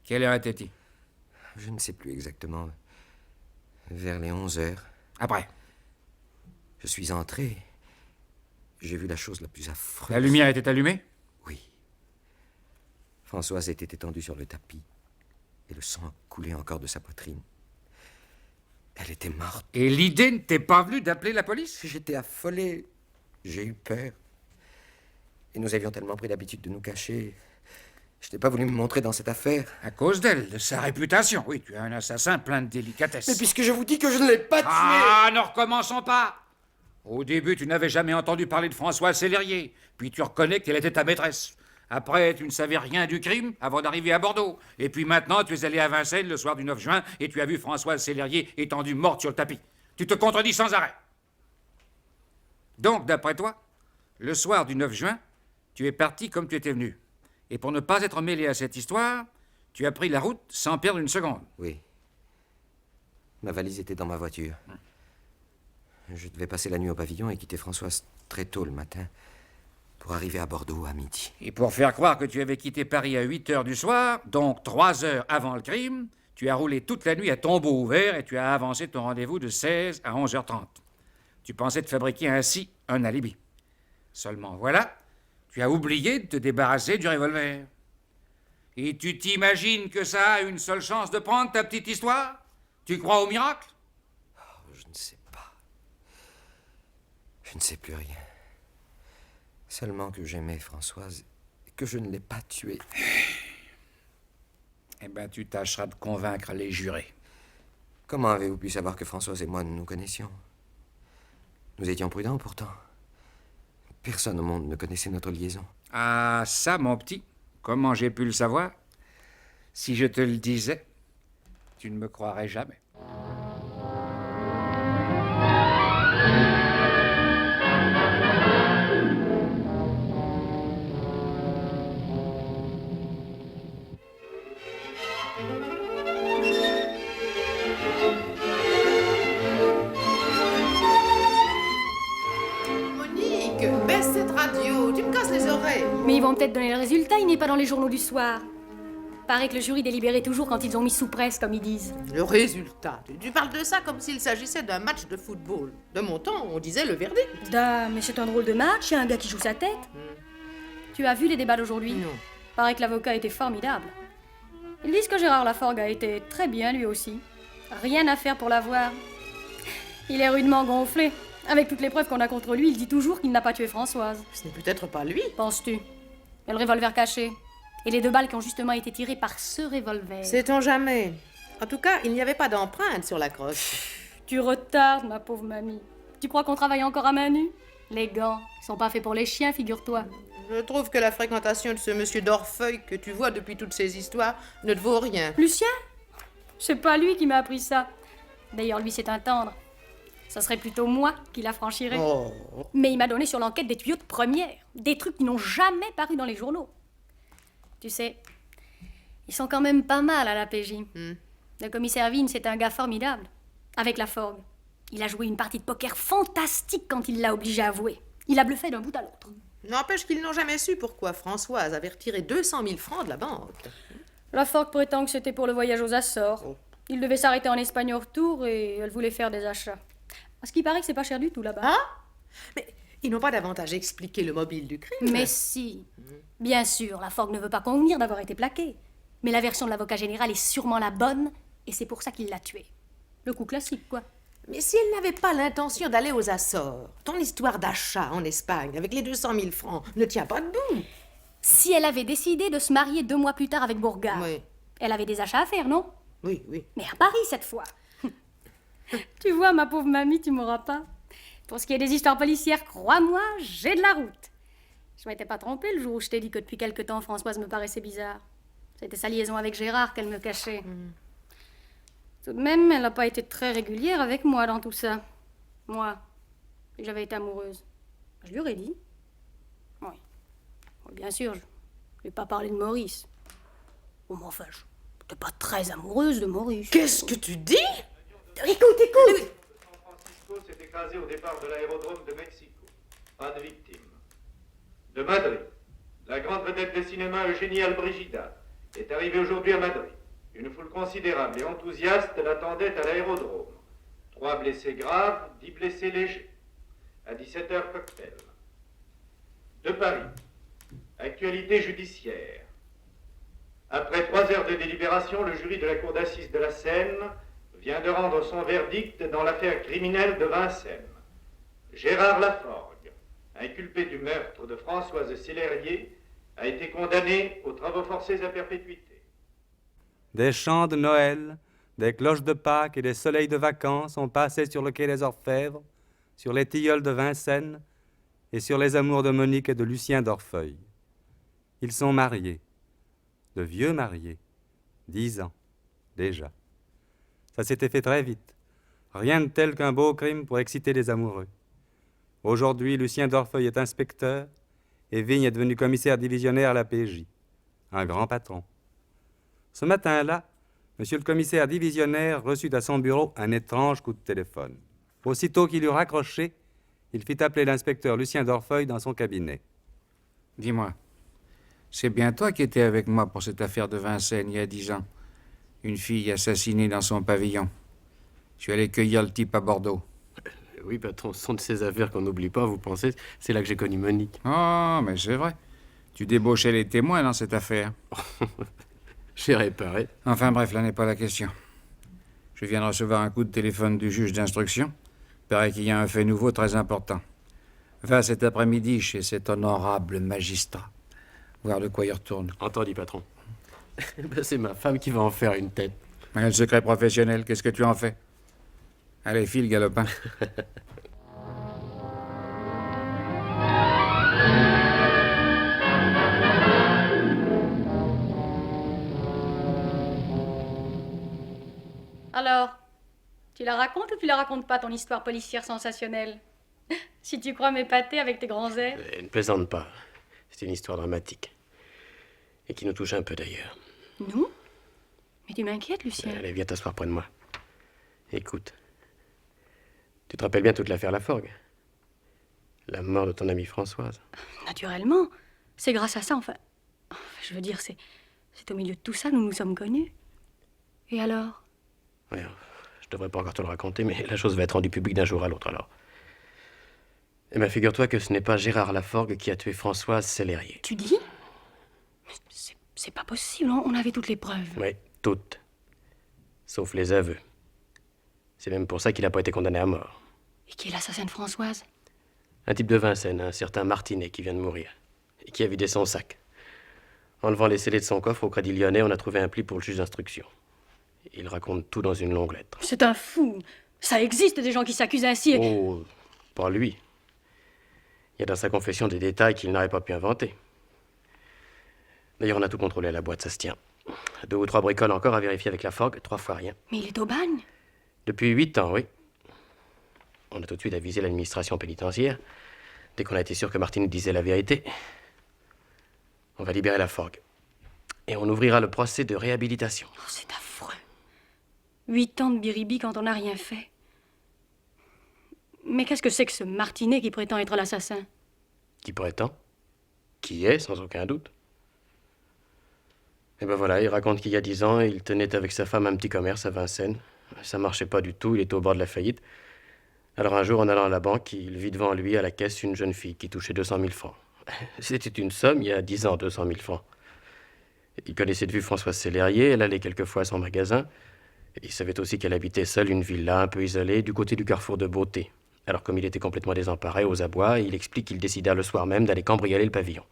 Quelle heure était-il? Je ne sais plus exactement. Vers les 11 heures. Après? Je suis entré. J'ai vu la chose la plus affreuse. La lumière était allumée? Oui. Françoise était étendue sur le tapis. Et le sang coulait encore de sa poitrine. Elle était morte. Et l'idée ne t'est pas venue d'appeler la police? J'étais affolé. J'ai eu peur. Et nous avions tellement pris l'habitude de nous cacher. Je n'ai pas voulu me montrer dans cette affaire. À cause d'elle, de sa réputation. Oui, tu es un assassin plein de délicatesse. Mais puisque je vous dis que je ne l'ai pas tué... Ah, ne recommençons pas! Au début, tu n'avais jamais entendu parler de Françoise Sellerier. Puis tu reconnais qu'elle était ta maîtresse. Après, tu ne savais rien du crime avant d'arriver à Bordeaux. Et puis maintenant, tu es allé à Vincennes le soir du 9 juin et tu as vu Françoise Sellerier étendue morte sur le tapis. Tu te contredis sans arrêt. Donc, d'après toi, le soir du 9 juin, tu es parti comme tu étais venu. Et pour ne pas être mêlé à cette histoire, tu as pris la route sans perdre une seconde. Oui. Ma valise était dans ma voiture. Je devais passer la nuit au pavillon et quitter Françoise très tôt le matin pour arriver à Bordeaux à midi. Et pour faire croire que tu avais quitté Paris à 8 heures du soir, donc 3 heures avant le crime, tu as roulé toute la nuit à tombeau ouvert et tu as avancé ton rendez-vous de 16 à 11h30. Tu pensais te fabriquer ainsi un alibi. Seulement voilà, tu as oublié de te débarrasser du revolver. Et tu t'imagines que ça a une seule chance de prendre ta petite histoire? Tu crois au miracle? Oh, je ne sais pas. Je ne sais plus rien. Seulement que j'aimais Françoise et que je ne l'ai pas tuée. Eh bien, tu tâcheras de convaincre les jurés. Comment avez-vous pu savoir que Françoise et moi nous nous connaissions? Nous étions prudents pourtant. Personne au monde ne connaissait notre liaison. Ah, ça, mon petit, comment j'ai pu le savoir? Si je te le disais, tu ne me croirais jamais. ses oreilles. Mais ils vont peut-être donner le résultat, il n'est pas dans les journaux du soir. Paraît que le jury délibérait toujours quand ils ont mis sous presse, comme ils disent. Le résultat. Tu parles de ça comme s'il s'agissait d'un match de football. De mon temps, on disait le verdict. Mais c'est un drôle de match, il y a un gars qui joue sa tête. Tu as vu les débats d'aujourd'hui? Non. Paraît que l'avocat était formidable. Ils disent que Gérard Laforgue a été très bien lui aussi. Rien à faire pour l'avoir. Il est rudement gonflé. Avec toutes les preuves qu'on a contre lui, il dit toujours qu'il n'a pas tué Françoise. Ce n'est peut-être pas lui. Penses-tu? Et le revolver caché. Et les 2 balles qui ont justement été tirées par ce revolver. Sait-on jamais. En tout cas, il n'y avait pas d'empreinte sur la crosse. Tu retardes, ma pauvre mamie. Tu crois qu'on travaille encore à main nue? Les gants, ils sont pas faits pour les chiens, figure-toi. Je trouve que la fréquentation de ce monsieur d'Orfeuille que tu vois depuis toutes ces histoires ne te vaut rien. Lucien? C'est pas lui qui m'a appris ça. D'ailleurs, lui, c'est un tendre. Ça serait plutôt moi qui l'affranchirais. Oh. Mais il m'a donné sur l'enquête des tuyaux de première. Des trucs qui n'ont jamais paru dans les journaux. Tu sais, ils sont quand même pas mal à la PJ. Le commissaire Vigne, c'est un gars formidable. Avec Laforgue. Il a joué une partie de poker fantastique quand il l'a obligé à avouer. Il a bluffé d'un bout à l'autre. N'empêche qu'ils n'ont jamais su pourquoi Françoise avait retiré 200 000 francs de la banque. Laforgue prétend que c'était pour le voyage aux Açores. Oh. Il devait s'arrêter en Espagne au retour et elle voulait faire des achats. Parce qu'il paraît que c'est pas cher du tout là-bas. Hein? Mais ils n'ont pas davantage expliqué le mobile du crime. Mais si. Bien sûr, Laforgue ne veut pas convenir d'avoir été plaqué. Mais la version de l'avocat général est sûrement la bonne et c'est pour ça qu'il l'a tué. Le coup classique, quoi. Mais si elle n'avait pas l'intention d'aller aux Açores, ton histoire d'achat en Espagne avec les 200 000 francs ne tient pas debout. Si elle avait décidé de se marier 2 mois plus tard avec Bourgard, Oui, elle avait des achats à faire, non? oui, oui. Mais à Paris, cette fois. Tu vois, ma pauvre mamie, tu m'auras pas. Pour ce qui est des histoires policières, crois-moi, j'ai de la route. Je m'étais pas trompée le jour où je t'ai dit que depuis quelque temps, Françoise me paraissait bizarre. C'était sa liaison avec Gérard qu'elle me cachait. Tout de même, elle n'a pas été très régulière avec moi dans tout ça. Moi, j'avais été amoureuse. Je lui aurais dit. Oui. Oui, bien sûr, je lui ai pas parlé de Maurice. Oh, mais enfin, je n'étais pas très amoureuse de Maurice. Qu'est-ce que tu dis? Écoute! San Francisco s'est écrasé au départ de l'aérodrome de Mexico. Pas de victimes. De Madrid, la grande vedette de cinéma Eugénie Albrigida est arrivée aujourd'hui à Madrid. Une foule considérable et enthousiaste l'attendait à l'aérodrome. 3 blessés graves, 10 blessés légers. À 17h, cocktail. De Paris, actualité judiciaire. Après 3 heures de délibération, le jury de la cour d'assises de la Seine vient de rendre son verdict dans l'affaire criminelle de Vincennes. Gérard Laforgue, inculpé du meurtre de Françoise Célérier, a été condamné aux travaux forcés à perpétuité. Des chants de Noël, des cloches de Pâques et des soleils de vacances ont passé sur le quai des Orfèvres, sur les tilleuls de Vincennes et sur les amours de Monique et de Lucien d'Orfeuille. Ils sont mariés, de vieux mariés, 10 ans, déjà. Ça s'était fait très vite. Rien de tel qu'un beau crime pour exciter les amoureux. Aujourd'hui, Lucien d'Orfeuille est inspecteur et Vigne est devenu commissaire divisionnaire à la PJ. Un grand patron. Ce matin-là, monsieur le commissaire divisionnaire reçut à son bureau un étrange coup de téléphone. Aussitôt qu'il eut raccroché, il fit appeler l'inspecteur Lucien d'Orfeuille dans son cabinet. Dis-moi, c'est bien toi qui étais avec moi pour cette affaire de Vincennes il y a 10 ans. Une fille assassinée dans son pavillon. Je suis allé cueillir le type à Bordeaux. Oui, patron, ce sont de ces affaires qu'on n'oublie pas, vous pensez? C'est là que j'ai connu Monique. Oh, mais c'est vrai. Tu débauchais les témoins dans cette affaire. J'ai réparé. Enfin bref, là n'est pas la question. Je viens de recevoir un coup de téléphone du juge d'instruction. Il paraît qu'il y a un fait nouveau très important. Va cet après-midi chez cet honorable magistrat. Voir de quoi il retourne. Entendu, patron. Ben, c'est ma femme qui va en faire une tête. Un secret professionnel, qu'est-ce que tu en fais? Allez, file, galopin. Alors, tu la racontes ou tu la racontes pas, ton histoire policière sensationnelle? Si tu crois m'épater avec tes grands airs. Ne plaisante pas. C'est une histoire dramatique. Et qui nous touche un peu d'ailleurs. Nous? Mais tu m'inquiètes, Lucien. Allez, viens t'asseoir près de moi. Écoute. Tu te rappelles bien toute l'affaire Laforgue? La mort de ton amie Françoise. Naturellement. C'est grâce à ça, enfin, je veux dire, c'est au milieu de tout ça, nous nous sommes connus. Et alors? Oui, je devrais pas encore te le raconter, mais la chose va être rendue publique d'un jour à l'autre, alors. Eh bien, figure-toi que ce n'est pas Gérard Laforgue qui a tué Françoise Sellerier. Tu dis? C'est pas possible, on avait toutes les preuves. Oui, toutes. Sauf les aveux. C'est même pour ça qu'il n'a pas été condamné à mort. Et qui est l'assassin de Françoise? Un type de Vincennes, un certain Martinet, qui vient de mourir. Et qui a vidé son sac. En levant les scellés de son coffre au Crédit Lyonnais, on a trouvé un pli pour le juge d'instruction. Il raconte tout dans une longue lettre. C'est un fou. Ça existe des gens qui s'accusent ainsi. Oh, pas lui. Il y a dans sa confession des détails qu'il n'aurait pas pu inventer. D'ailleurs, on a tout contrôlé à la boîte, ça se tient. 2 ou 3 bricoles encore à vérifier avec Laforgue, 3 fois rien. Mais il est au bagne. Depuis 8 ans, oui. On a tout de suite avisé l'administration pénitentiaire. Dès qu'on a été sûr que Martine disait la vérité, on va libérer Laforgue. Et on ouvrira le procès de réhabilitation. Oh, c'est affreux. 8 ans de biribi quand on n'a rien fait. Mais qu'est-ce que c'est que ce Martinet qui prétend être l'assassin? Qui prétend? Qui est, sans aucun doute. Et ben voilà, il raconte qu'il y a 10 ans, il tenait avec sa femme un petit commerce à Vincennes. Ça marchait pas du tout, il était au bord de la faillite. Alors un jour, en allant à la banque, il vit devant lui, à la caisse, une jeune fille qui touchait 200 000 francs. C'était une somme, il y a 10 ans, 200 000 francs. Il connaissait de vue Françoise Sellerier, elle allait quelquefois à son magasin. Il savait aussi qu'elle habitait seule une villa un peu isolée, du côté du carrefour de Beauté. Alors comme il était complètement désemparé, aux abois, il explique qu'il décida le soir même d'aller cambrioler le pavillon.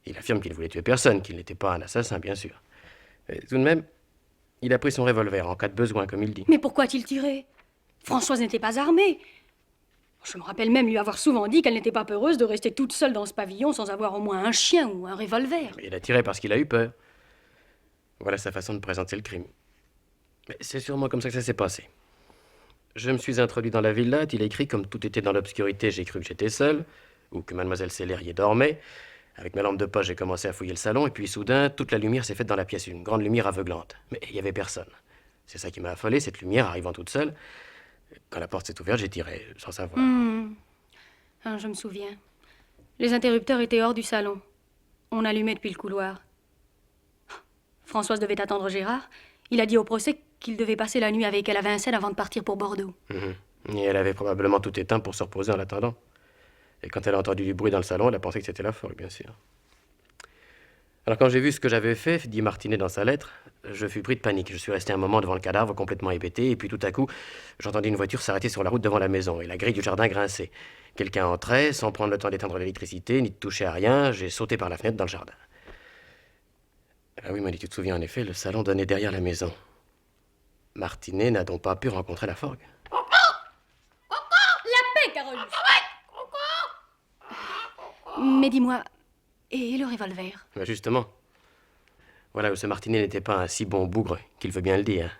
Il affirme qu'il ne voulait tuer personne, qu'il n'était pas un assassin, bien sûr. Et tout de même, il a pris son revolver en cas de besoin, comme il dit. Mais pourquoi a-t-il tiré? Françoise n'était pas armée. Je me rappelle même lui avoir souvent dit qu'elle n'était pas peureuse de rester toute seule dans ce pavillon sans avoir au moins un chien ou un revolver. Il a tiré parce qu'il a eu peur. Voilà sa façon de présenter le crime. Mais c'est sûrement comme ça que ça s'est passé. Je me suis introduit dans la villa, il a écrit, comme tout était dans l'obscurité, j'ai cru que j'étais seul, ou que mademoiselle Sellerier dormait. Avec ma lampe de poche, j'ai commencé à fouiller le salon, et puis soudain, toute la lumière s'est faite dans la pièce, une grande lumière aveuglante. Mais il n'y avait personne. C'est ça qui m'a affolé, cette lumière arrivant toute seule. Quand la porte s'est ouverte, j'ai tiré, sans savoir. Ah, je me souviens. Les interrupteurs étaient hors du salon. On allumait depuis le couloir. Françoise devait attendre Gérard. Il a dit au procès qu'il devait passer la nuit avec elle à Vincennes avant de partir pour Bordeaux. Et elle avait probablement tout éteint pour se reposer en l'attendant. Et quand elle a entendu du bruit dans le salon, elle a pensé que c'était Laforgue, bien sûr. Alors quand j'ai vu ce que j'avais fait, dit Martinet dans sa lettre, je fus pris de panique. Je suis resté un moment devant le cadavre, complètement hébété, et puis tout à coup, j'entendis une voiture s'arrêter sur la route devant la maison, et la grille du jardin grinçait. Quelqu'un entrait, sans prendre le temps d'éteindre l'électricité, ni de toucher à rien, j'ai sauté par la fenêtre dans le jardin. Ah oui, mais tu te souviens, en effet, le salon donnait derrière la maison. Martinet n'a donc pas pu rencontrer Laforgue. La paix, Carolus! Mais dis-moi, et le revolver? Ben justement. Voilà où ce Martinet n'était pas un si bon bougre qu'il veut bien le dire.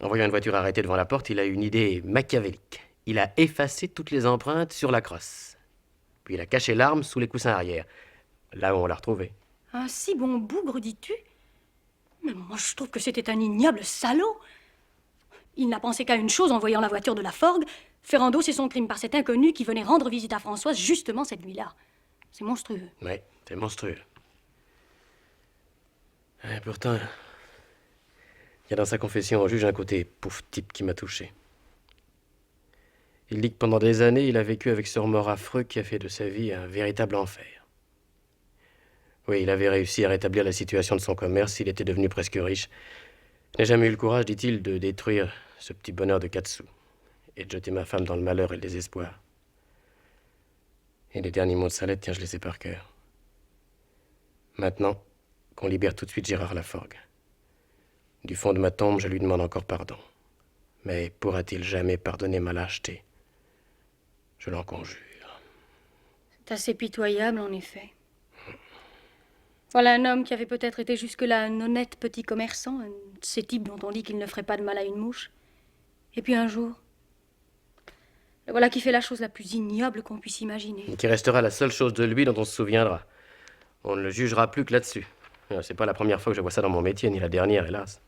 En voyant une voiture arrêtée devant la porte, il a eu une idée machiavélique. Il a effacé toutes les empreintes sur la crosse. Puis il a caché l'arme sous les coussins arrière. Là où on l'a retrouvée. Un si bon bougre, dis-tu? Mais moi, je trouve que c'était un ignoble salaud. Il n'a pensé qu'à une chose en voyant la voiture de Laforgue, faire endosser son crime par cet inconnu qui venait rendre visite à Françoise justement cette nuit-là. C'est monstrueux. Oui, c'est monstrueux. Et pourtant, il y a dans sa confession au juge un côté pouf type qui m'a touché. Il dit que pendant des années, il a vécu avec ce remords affreux qui a fait de sa vie un véritable enfer. Oui, il avait réussi à rétablir la situation de son commerce, il était devenu presque riche. Il n'a jamais eu le courage, dit-il, de détruire ce petit bonheur de 4 sous et de jeter ma femme dans le malheur et le désespoir. Et les derniers mots de sa lettre, tiens, je les ai par cœur. Maintenant, qu'on libère tout de suite Gérard Laforgue. Du fond de ma tombe, je lui demande encore pardon. Mais pourra-t-il jamais pardonner ma lâcheté? Je l'en conjure. C'est assez pitoyable, en effet. Voilà un homme qui avait peut-être été jusque-là un honnête petit commerçant, un de ces types dont on dit qu'il ne ferait pas de mal à une mouche. Et puis un jour, le voilà qui fait la chose la plus ignoble qu'on puisse imaginer. Et qui restera la seule chose de lui dont on se souviendra. On ne le jugera plus que là-dessus. C'est pas la première fois que je vois ça dans mon métier, ni la dernière, hélas.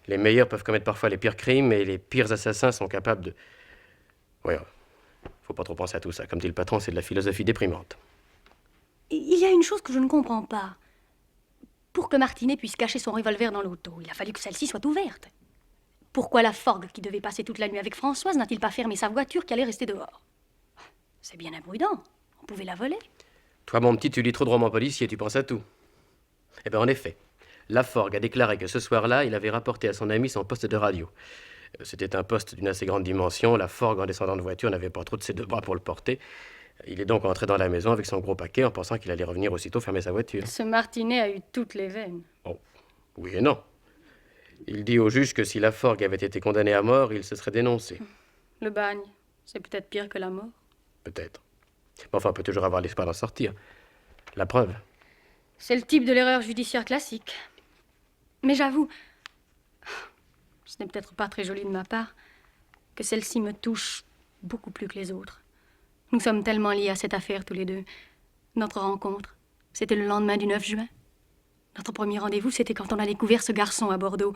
Les meilleurs peuvent commettre parfois les pires crimes, et les pires assassins sont capables de... Ouais, faut pas trop penser à tout ça. Comme dit le patron, c'est de la philosophie déprimante. Il y a une chose que je ne comprends pas. Pour que Martinet puisse cacher son revolver dans l'auto, il a fallu que celle-ci soit ouverte. Pourquoi la Forgue, qui devait passer toute la nuit avec Françoise, n'a-t-il pas fermé sa voiture qui allait rester dehors? C'est bien imprudent. On pouvait la voler. Toi, mon petit, tu lis trop de romans policiers, tu penses à tout. Eh bien, en effet, Laforgue a déclaré que ce soir-là, il avait rapporté à son ami son poste de radio. C'était un poste d'une assez grande dimension. Laforgue, en descendant de voiture, n'avait pas trop de ses deux bras pour le porter. Il est donc entré dans la maison avec son gros paquet en pensant qu'il allait revenir aussitôt fermer sa voiture. Ce Martinet a eu toutes les veines. Oh, oui et non. Il dit au juge que si Laforgue avait été condamné à mort, il se serait dénoncé. Le bagne, c'est peut-être pire que la mort. Peut-être. Mais enfin, on peut toujours avoir l'espoir d'en sortir. La preuve. C'est le type de l'erreur judiciaire classique. Mais j'avoue, ce n'est peut-être pas très joli de ma part, que celle-ci me touche beaucoup plus que les autres. Nous sommes tellement liés à cette affaire tous les deux. Notre rencontre, c'était le lendemain du 9 juin. Notre premier rendez-vous, c'était quand on a découvert ce garçon à Bordeaux.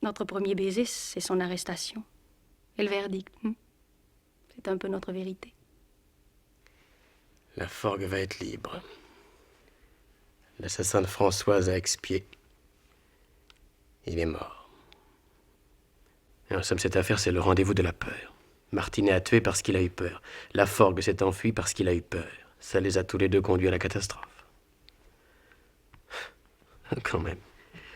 Notre premier baiser, c'est son arrestation. Et le verdict, c'est un peu notre vérité. Laforgue va être libre. L'assassin de Françoise a expié. Il est mort. Et en somme, cette affaire, c'est le rendez-vous de la peur. Martinet a tué parce qu'il a eu peur. Laforgue s'est enfui parce qu'il a eu peur. Ça les a tous les deux conduits à la catastrophe. Quand même.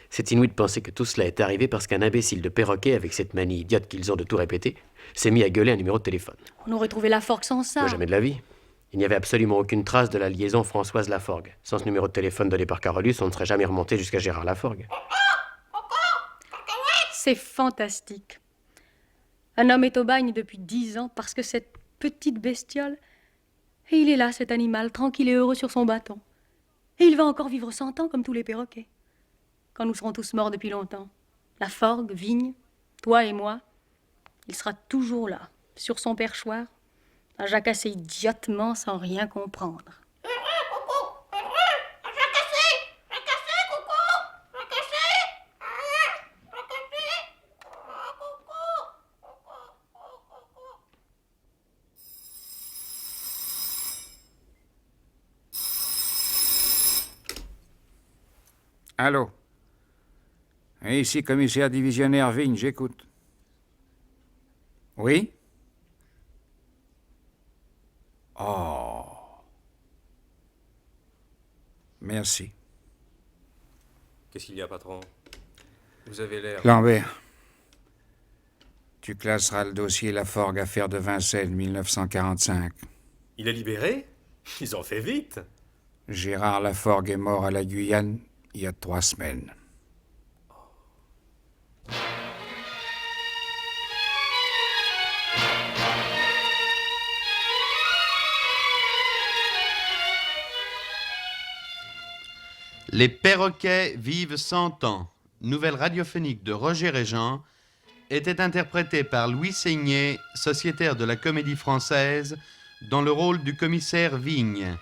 C'est inouï de penser que tout cela est arrivé parce qu'un imbécile de perroquet, avec cette manie idiote qu'ils ont de tout répéter, s'est mis à gueuler un numéro de téléphone. On aurait trouvé Laforgue sans ça. Moi, jamais de la vie. Il n'y avait absolument aucune trace de la liaison Françoise-Laforgue. Sans ce numéro de téléphone donné par Carolus, on ne serait jamais remonté jusqu'à Gérard Laforgue. C'est fantastique. Un homme est au bagne depuis 10 ans parce que cette petite bestiole... Et il est là, cet animal, tranquille et heureux sur son bâton. Et il va encore vivre 100 ans comme tous les perroquets. Quand nous serons tous morts depuis longtemps, Laforgue, Vigne, toi et moi, il sera toujours là, sur son perchoir, à jacasser idiotement sans rien comprendre. Allô? Et ici, commissaire divisionnaire Vigne, j'écoute. Oui? Oh. Merci. Qu'est-ce qu'il y a, patron? Vous avez l'air... Lambert, tu classeras le dossier Laforgue, affaire de Vincennes, 1945. Il est libéré? Ils ont fait vite. Gérard Laforgue est mort à la Guyane il y a 3 semaines. Les perroquets vivent 100 ans, nouvelle radiophonique de Roger Régent, était interprétée par Louis Seigné, sociétaire de la Comédie Française, dans le rôle du commissaire Vigne,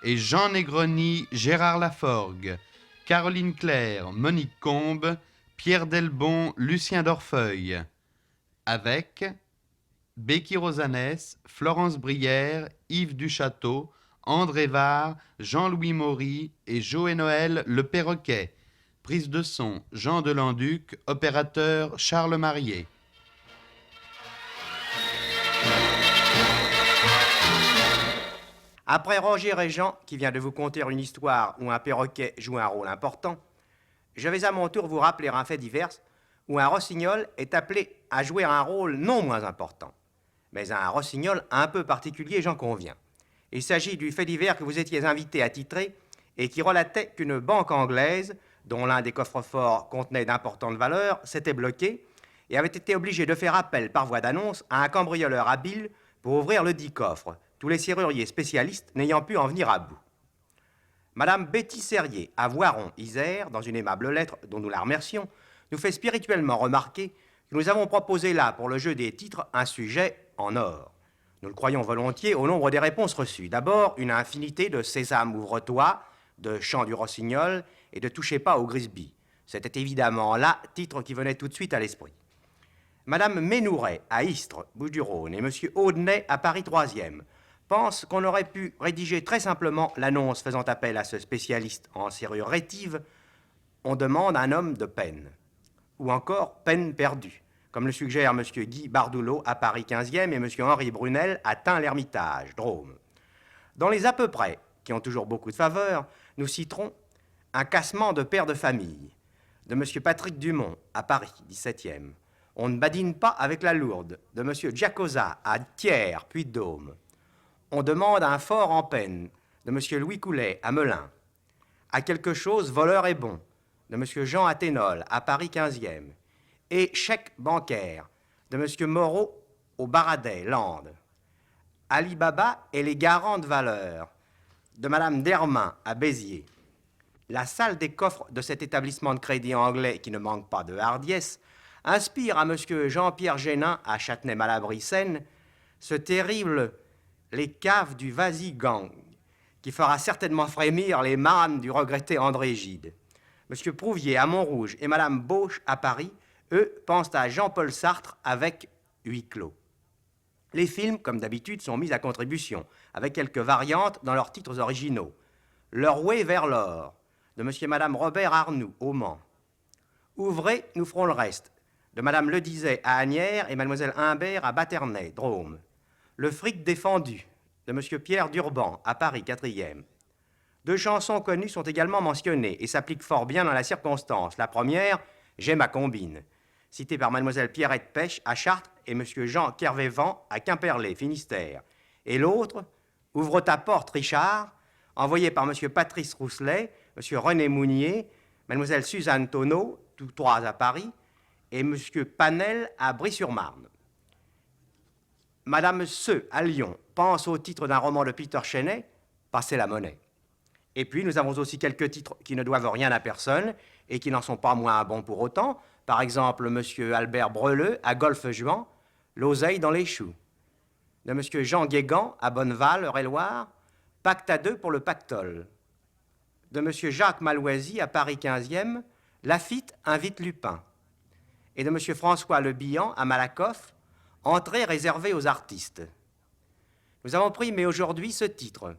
et Jean Negroni, Gérard Laforgue, Caroline Claire, Monique Combe, Pierre Delbon, Lucien Dorfeuille, avec Becky Rosanès, Florence Brière, Yves Duchâteau, André Var, Jean-Louis Maury et Joé Noël Le Perroquet. Prise de son, Jean Delanduc, opérateur Charles Marié. Après Roger Régent, qui vient de vous conter une histoire où un perroquet joue un rôle important, je vais à mon tour vous rappeler un fait divers où un rossignol est appelé à jouer un rôle non moins important, mais un rossignol un peu particulier, j'en conviens. Il s'agit du fait divers que vous étiez invité à titrer et qui relatait qu'une banque anglaise, dont l'un des coffres-forts contenait d'importantes valeurs, s'était bloquée et avait été obligée de faire appel par voie d'annonce à un cambrioleur habile pour ouvrir le dit coffre, tous les serruriers spécialistes n'ayant pu en venir à bout. Madame Betty Serrier, à Voiron, Isère, dans une aimable lettre dont nous la remercions, nous fait spirituellement remarquer que nous avons proposé là, pour le jeu des titres, un sujet en or. Nous le croyons volontiers au nombre des réponses reçues. D'abord, une infinité de Sésame ouvre-toi, de Chant du Rossignol et de Touchez pas au Grisby. C'était évidemment là, titre qui venait tout de suite à l'esprit. Madame Ménouret, à Istres, Bouches-du-Rhône, et Monsieur Audenay, à Paris 3e, pense qu'on aurait pu rédiger très simplement l'annonce faisant appel à ce spécialiste en serrure rétive. On demande un homme de peine. Ou encore peine perdue, comme le suggère M. Guy Bardouleau à Paris 15e et M. Henri Brunel à Tain-l'Hermitage, Drôme. Dans les à peu près, qui ont toujours beaucoup de faveur, nous citerons un cassement de père de famille, de M. Patrick Dumont à Paris 17e. On ne badine pas avec la lourde, de M. Giacosa à Thiers, Puy-de-Dôme. On demande un fort en peine, de M. Louis Coulet à Melun. À quelque chose voleur et bon, de M. Jean Athénol à Paris 15e. Et chèque bancaire, de M. Moreau au Baradet, Landes. Ali Baba et les garants de valeur, de Mme Dermain à Béziers. La salle des coffres de cet établissement de crédit anglais, qui ne manque pas de hardiesse, inspire à M. Jean-Pierre Génin à Châtenay-Malabry-Seine ce terrible « Les caves du Vasy-Gang » qui fera certainement frémir les mânes du regretté André Gide. M. Prouvier à Montrouge et Mme Bauche à Paris, eux, pensent à Jean-Paul Sartre avec Huis clos. Les films, comme d'habitude, sont mis à contribution, avec quelques variantes dans leurs titres originaux. Le rouet vers l'or, de M. et Mme Robert Arnoux, au Mans. Ouvrez, nous ferons le reste, de Mme Ledizet à Asnières et Mlle Humbert à Baternay, Drôme. Le fric défendu, de M. Pierre Durban, à Paris 4e. Deux chansons connues sont également mentionnées et s'appliquent fort bien dans la circonstance. La première, J'ai ma combine, citée par Mlle Pierrette Pêche à Chartres et M. Jean Kervévan à Quimperlé, Finistère. Et l'autre, Ouvre ta porte, Richard, envoyée par M. Patrice Rousselet, M. René Mounier, Mlle Suzanne Tonneau, tous trois à Paris, et M. Panel à Brie-sur-Marne. Madame Seux, à Lyon, pense au titre d'un roman de Peter Chenet, Passer la monnaie. Et puis, nous avons aussi quelques titres qui ne doivent rien à personne et qui n'en sont pas moins bons pour autant. Par exemple, M. Albert Breleux, à Golfe-Juan, L'oseille dans les choux. De M. Jean Guégan, à Bonneval, Eure-et-Loire, Pacte à deux pour le pactole. De M. Jacques Maloisy, à Paris 15e, Laffitte invite Lupin. Et de M. François Le Bihan, à Malakoff, Entrée réservée aux artistes. Nous avons pris, mais aujourd'hui, ce titre,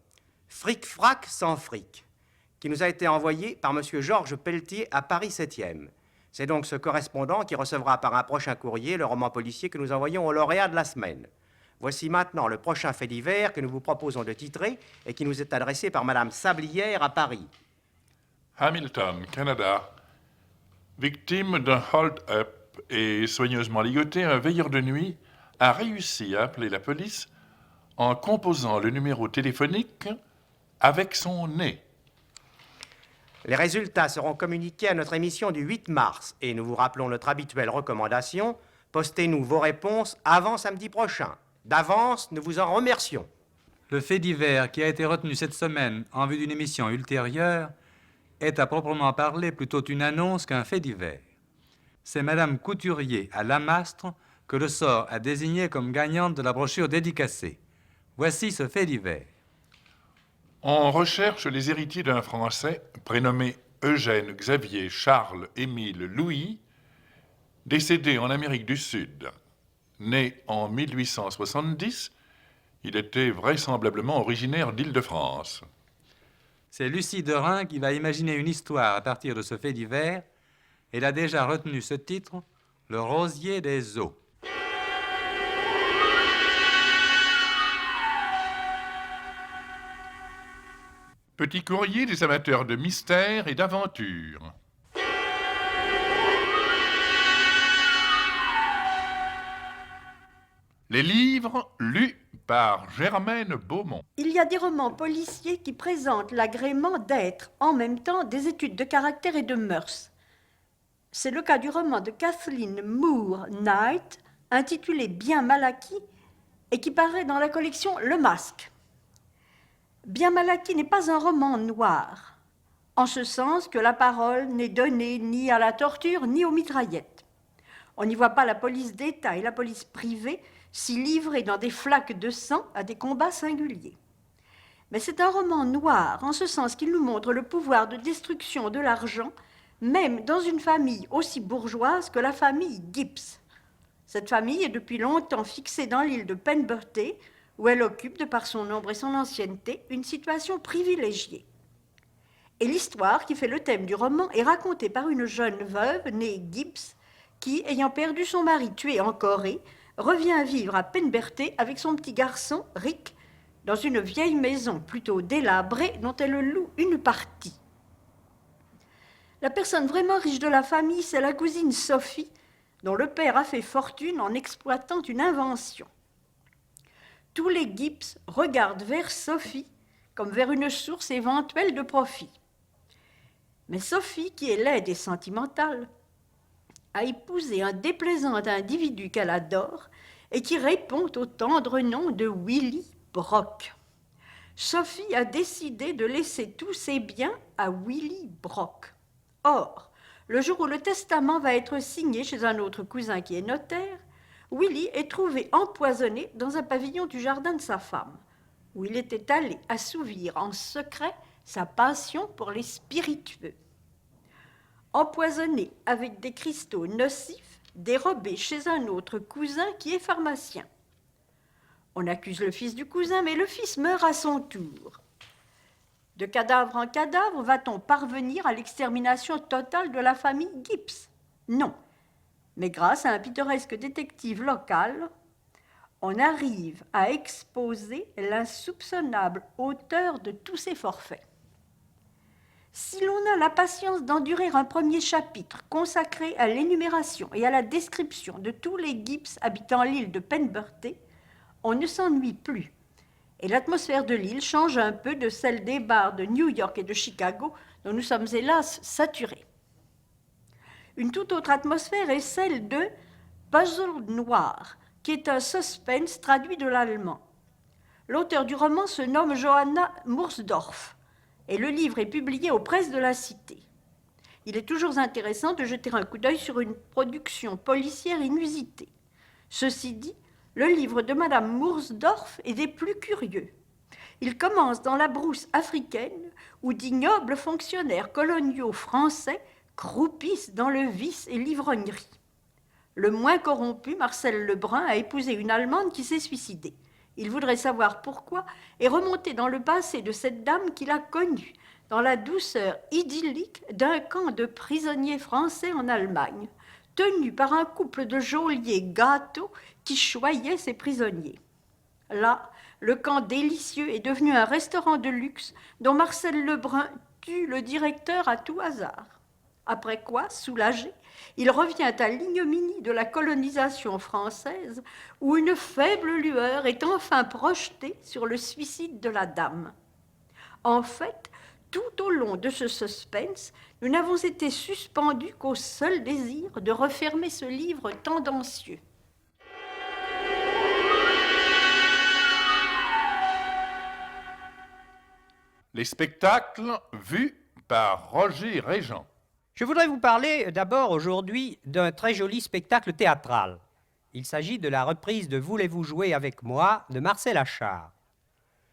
Fric-frac sans fric, qui nous a été envoyé par M. Georges Pelletier à Paris 7e. C'est donc ce correspondant qui recevra par un prochain courrier le roman policier que nous envoyons au lauréat de la semaine. Voici maintenant le prochain fait divers que nous vous proposons de titrer et qui nous est adressé par Mme Sablière à Paris. Hamilton, Canada. Victime d'un hold-up et soigneusement ligoté, un veilleur de nuit a réussi à appeler la police en composant le numéro téléphonique avec son nez. Les résultats seront communiqués à notre émission du 8 mars et nous vous rappelons notre habituelle recommandation, postez-nous vos réponses avant samedi prochain. D'avance, nous vous en remercions. Le fait divers qui a été retenu cette semaine en vue d'une émission ultérieure est à proprement parler plutôt une annonce qu'un fait divers. C'est Madame Couturier à Lamastre que le sort a désignée comme gagnante de la brochure dédicacée. Voici ce fait divers. On recherche les héritiers d'un Français prénommé Eugène Xavier Charles Émile Louis, décédé en Amérique du Sud. Né en 1870, il était vraisemblablement originaire d'Île-de-France. C'est Lucie Derain qui va imaginer une histoire à partir de ce fait divers. Elle a déjà retenu ce titre, Le rosier des eaux. Petit courrier des amateurs de mystère et d'aventure. Les livres lus par Germaine Beaumont. Il y a des romans policiers qui présentent l'agrément d'être en même temps des études de caractère et de mœurs. C'est le cas du roman de Kathleen Moore Knight, intitulé Bien mal acquis, et qui paraît dans la collection Le Masque. Bien mal acquis n'est pas un roman noir, en ce sens que la parole n'est donnée ni à la torture ni aux mitraillettes. On n'y voit pas la police d'État et la police privée s'y livrer dans des flaques de sang à des combats singuliers. Mais c'est un roman noir, en ce sens qu'il nous montre le pouvoir de destruction de l'argent, même dans une famille aussi bourgeoise que la famille Gibbs. Cette famille est depuis longtemps fixée dans l'île de Pembertey, où elle occupe, de par son nombre et son ancienneté, une situation privilégiée. Et l'histoire qui fait le thème du roman est racontée par une jeune veuve née Gibbs qui, ayant perdu son mari tué en Corée, revient vivre à Penberthe avec son petit garçon, Rick, dans une vieille maison plutôt délabrée dont elle loue une partie. La personne vraiment riche de la famille, c'est la cousine Sophie, dont le père a fait fortune en exploitant une invention. Tous les Gibbs regardent vers Sophie comme vers une source éventuelle de profit. Mais Sophie, qui est laide et sentimentale, a épousé un déplaisant individu qu'elle adore et qui répond au tendre nom de Willy Brock. Sophie a décidé de laisser tous ses biens à Willy Brock. Or, le jour où le testament va être signé chez un autre cousin qui est notaire, Willy est trouvé empoisonné dans un pavillon du jardin de sa femme, où il était allé assouvir en secret sa passion pour les spiritueux. Empoisonné avec des cristaux nocifs dérobés chez un autre cousin qui est pharmacien. On accuse le fils du cousin, mais le fils meurt à son tour. De cadavre en cadavre, va-t-on parvenir à l'extermination totale de la famille Gibbs? Non. Mais grâce à un pittoresque détective local, on arrive à exposer l'insoupçonnable auteur de tous ces forfaits. Si l'on a la patience d'endurer un premier chapitre consacré à l'énumération et à la description de tous les Gibbs habitant l'île de Penberthe, on ne s'ennuie plus. Et l'atmosphère de l'île change un peu de celle des bars de New York et de Chicago, dont nous sommes hélas saturés. Une toute autre atmosphère est celle de Puzzle Noir, qui est un suspense traduit de l'allemand. L'auteur du roman se nomme Johanna Mursdorf, et le livre est publié aux presses de la Cité. Il est toujours intéressant de jeter un coup d'œil sur une production policière inusitée. Ceci dit, le livre de Madame Mursdorf est des plus curieux. Il commence dans la brousse africaine où d'ignobles fonctionnaires coloniaux français croupissent dans le vice et l'ivrognerie. Le moins corrompu, Marcel Lebrun, a épousé une Allemande qui s'est suicidée. Il voudrait savoir pourquoi et remonter dans le passé de cette dame qu'il a connue, dans la douceur idyllique d'un camp de prisonniers français en Allemagne, tenu par un couple de geôliers gâteaux qui choyaient ces prisonniers. Là, le camp délicieux est devenu un restaurant de luxe dont Marcel Lebrun tue le directeur à tout hasard. Après quoi, soulagé, il revient à l'ignominie de la colonisation française où une faible lueur est enfin projetée sur le suicide de la dame. En fait, tout au long de ce suspense, nous n'avons été suspendus qu'au seul désir de refermer ce livre tendancieux. Les spectacles vus par Roger Régent. Je voudrais vous parler d'abord aujourd'hui d'un très joli spectacle théâtral. Il s'agit de la reprise de Voulez-vous jouer avec moi de Marcel Achard.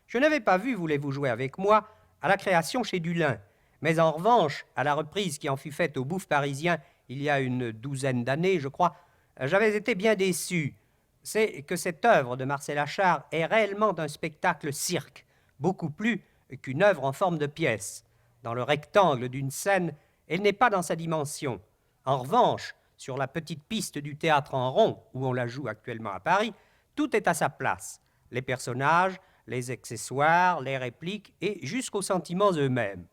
Je n'avais pas vu Voulez-vous jouer avec moi à la création chez Dulin, mais en revanche, à la reprise qui en fut faite au Bouffe parisien il y a une douzaine d'années, je crois, j'avais été bien déçu. C'est que cette œuvre de Marcel Achard est réellement un spectacle cirque, beaucoup plus qu'une œuvre en forme de pièce. Dans le rectangle d'une scène, elle n'est pas dans sa dimension. En revanche, sur la petite piste du théâtre en rond, où on la joue actuellement à Paris, tout est à sa place. Les personnages, les accessoires, les répliques et jusqu'aux sentiments eux-mêmes.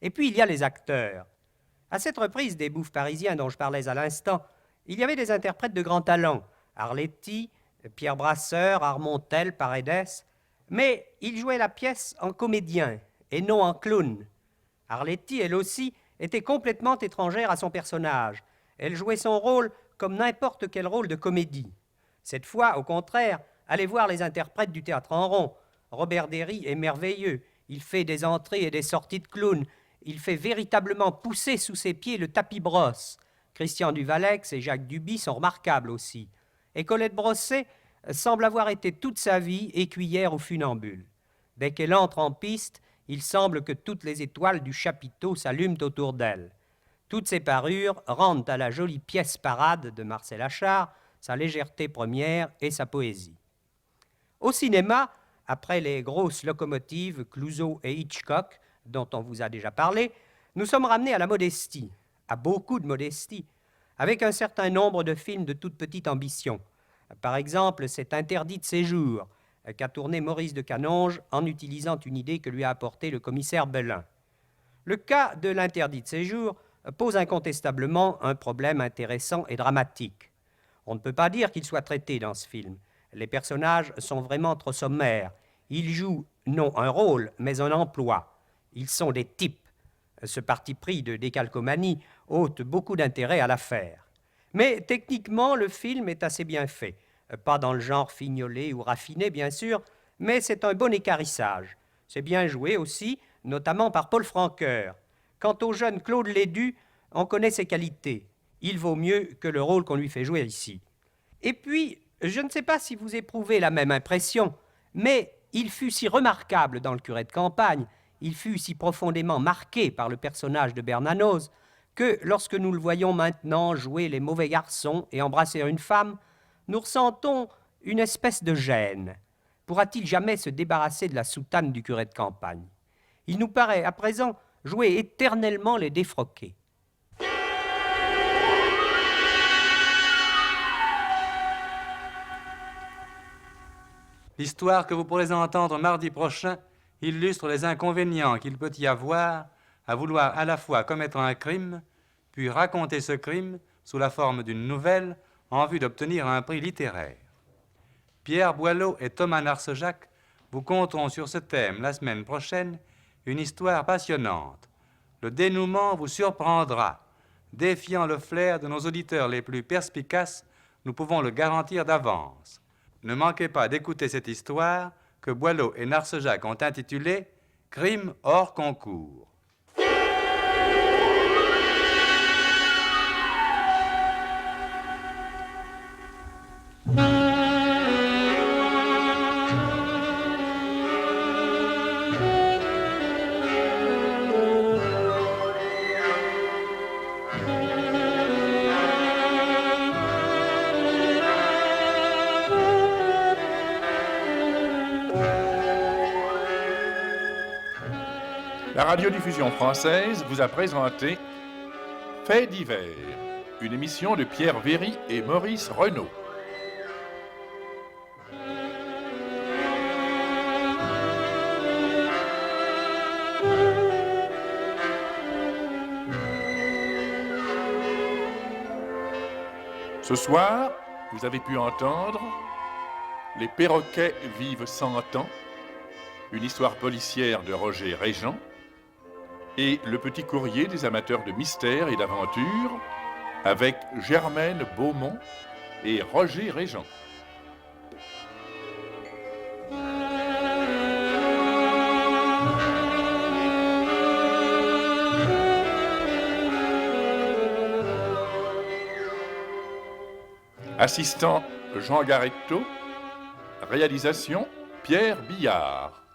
Et puis il y a les acteurs. À cette reprise des Bouffes parisiens dont je parlais à l'instant, il y avait des interprètes de grand talent, Arletty, Pierre Brasseur, Armontel, Paredes, mais ils jouaient la pièce en comédien et non en clown. Arletty, elle aussi, était complètement étrangère à son personnage. Elle jouait son rôle comme n'importe quel rôle de comédie. Cette fois, au contraire, allez voir les interprètes du théâtre en rond. Robert Derry est merveilleux. Il fait des entrées et des sorties de clown. Il fait véritablement pousser sous ses pieds le tapis brosse. Christian Duvalex et Jacques Duby sont remarquables aussi. Et Colette Brosset semble avoir été toute sa vie écuyère ou funambule. Dès qu'elle entre en piste, il semble que toutes les étoiles du chapiteau s'allument autour d'elle. Toutes ces parures rendent à la jolie pièce parade de Marcel Achard sa légèreté première et sa poésie. Au cinéma, après les grosses locomotives Clouseau et Hitchcock, dont on vous a déjà parlé, nous sommes ramenés à la modestie, à beaucoup de modestie, avec un certain nombre de films de toute petite ambition. Par exemple, cet Interdit de séjour qu'a tourné Maurice de Canonge en utilisant une idée que lui a apportée le commissaire Belin. Le cas de l'interdit de séjour pose incontestablement un problème intéressant et dramatique. On ne peut pas dire qu'il soit traité dans ce film. Les personnages sont vraiment trop sommaires. Ils jouent non un rôle, mais un emploi. Ils sont des types. Ce parti pris de décalcomanie ôte beaucoup d'intérêt à l'affaire. Mais techniquement, le film est assez bien fait. Pas dans le genre fignolé ou raffiné, bien sûr, mais c'est un bon équarrissage. C'est bien joué aussi, notamment par Paul Francoeur. Quant au jeune Claude Lédu, on connaît ses qualités. Il vaut mieux que le rôle qu'on lui fait jouer ici. Et puis, je ne sais pas si vous éprouvez la même impression, mais il fut si remarquable dans Le curé de campagne, il fut si profondément marqué par le personnage de Bernanos, que lorsque nous le voyons maintenant jouer les mauvais garçons et embrasser une femme, nous ressentons une espèce de gêne. Pourra-t-il jamais se débarrasser de la soutane du curé de campagne? Il nous paraît à présent jouer éternellement les défroqués. L'histoire que vous pourrez entendre mardi prochain illustre les inconvénients qu'il peut y avoir à vouloir à la fois commettre un crime, puis raconter ce crime sous la forme d'une nouvelle en vue d'obtenir un prix littéraire. Pierre Boileau et Thomas Narcejac vous conteront sur ce thème la semaine prochaine une histoire passionnante. Le dénouement vous surprendra. Défiant le flair de nos auditeurs les plus perspicaces, nous pouvons le garantir d'avance. Ne manquez pas d'écouter cette histoire que Boileau et Narcejac ont intitulée « Crime hors concours ». La radiodiffusion française vous a présenté Faits divers, une émission de Pierre Véry et Maurice Renaud. Ce soir, vous avez pu entendre Les perroquets vivent 100 ans, une histoire policière de Roger Régent, et Le petit courrier des amateurs de mystère et d'aventure avec Germaine Beaumont et Roger Régent. Assistant Jean Garetto, réalisation Pierre Billard.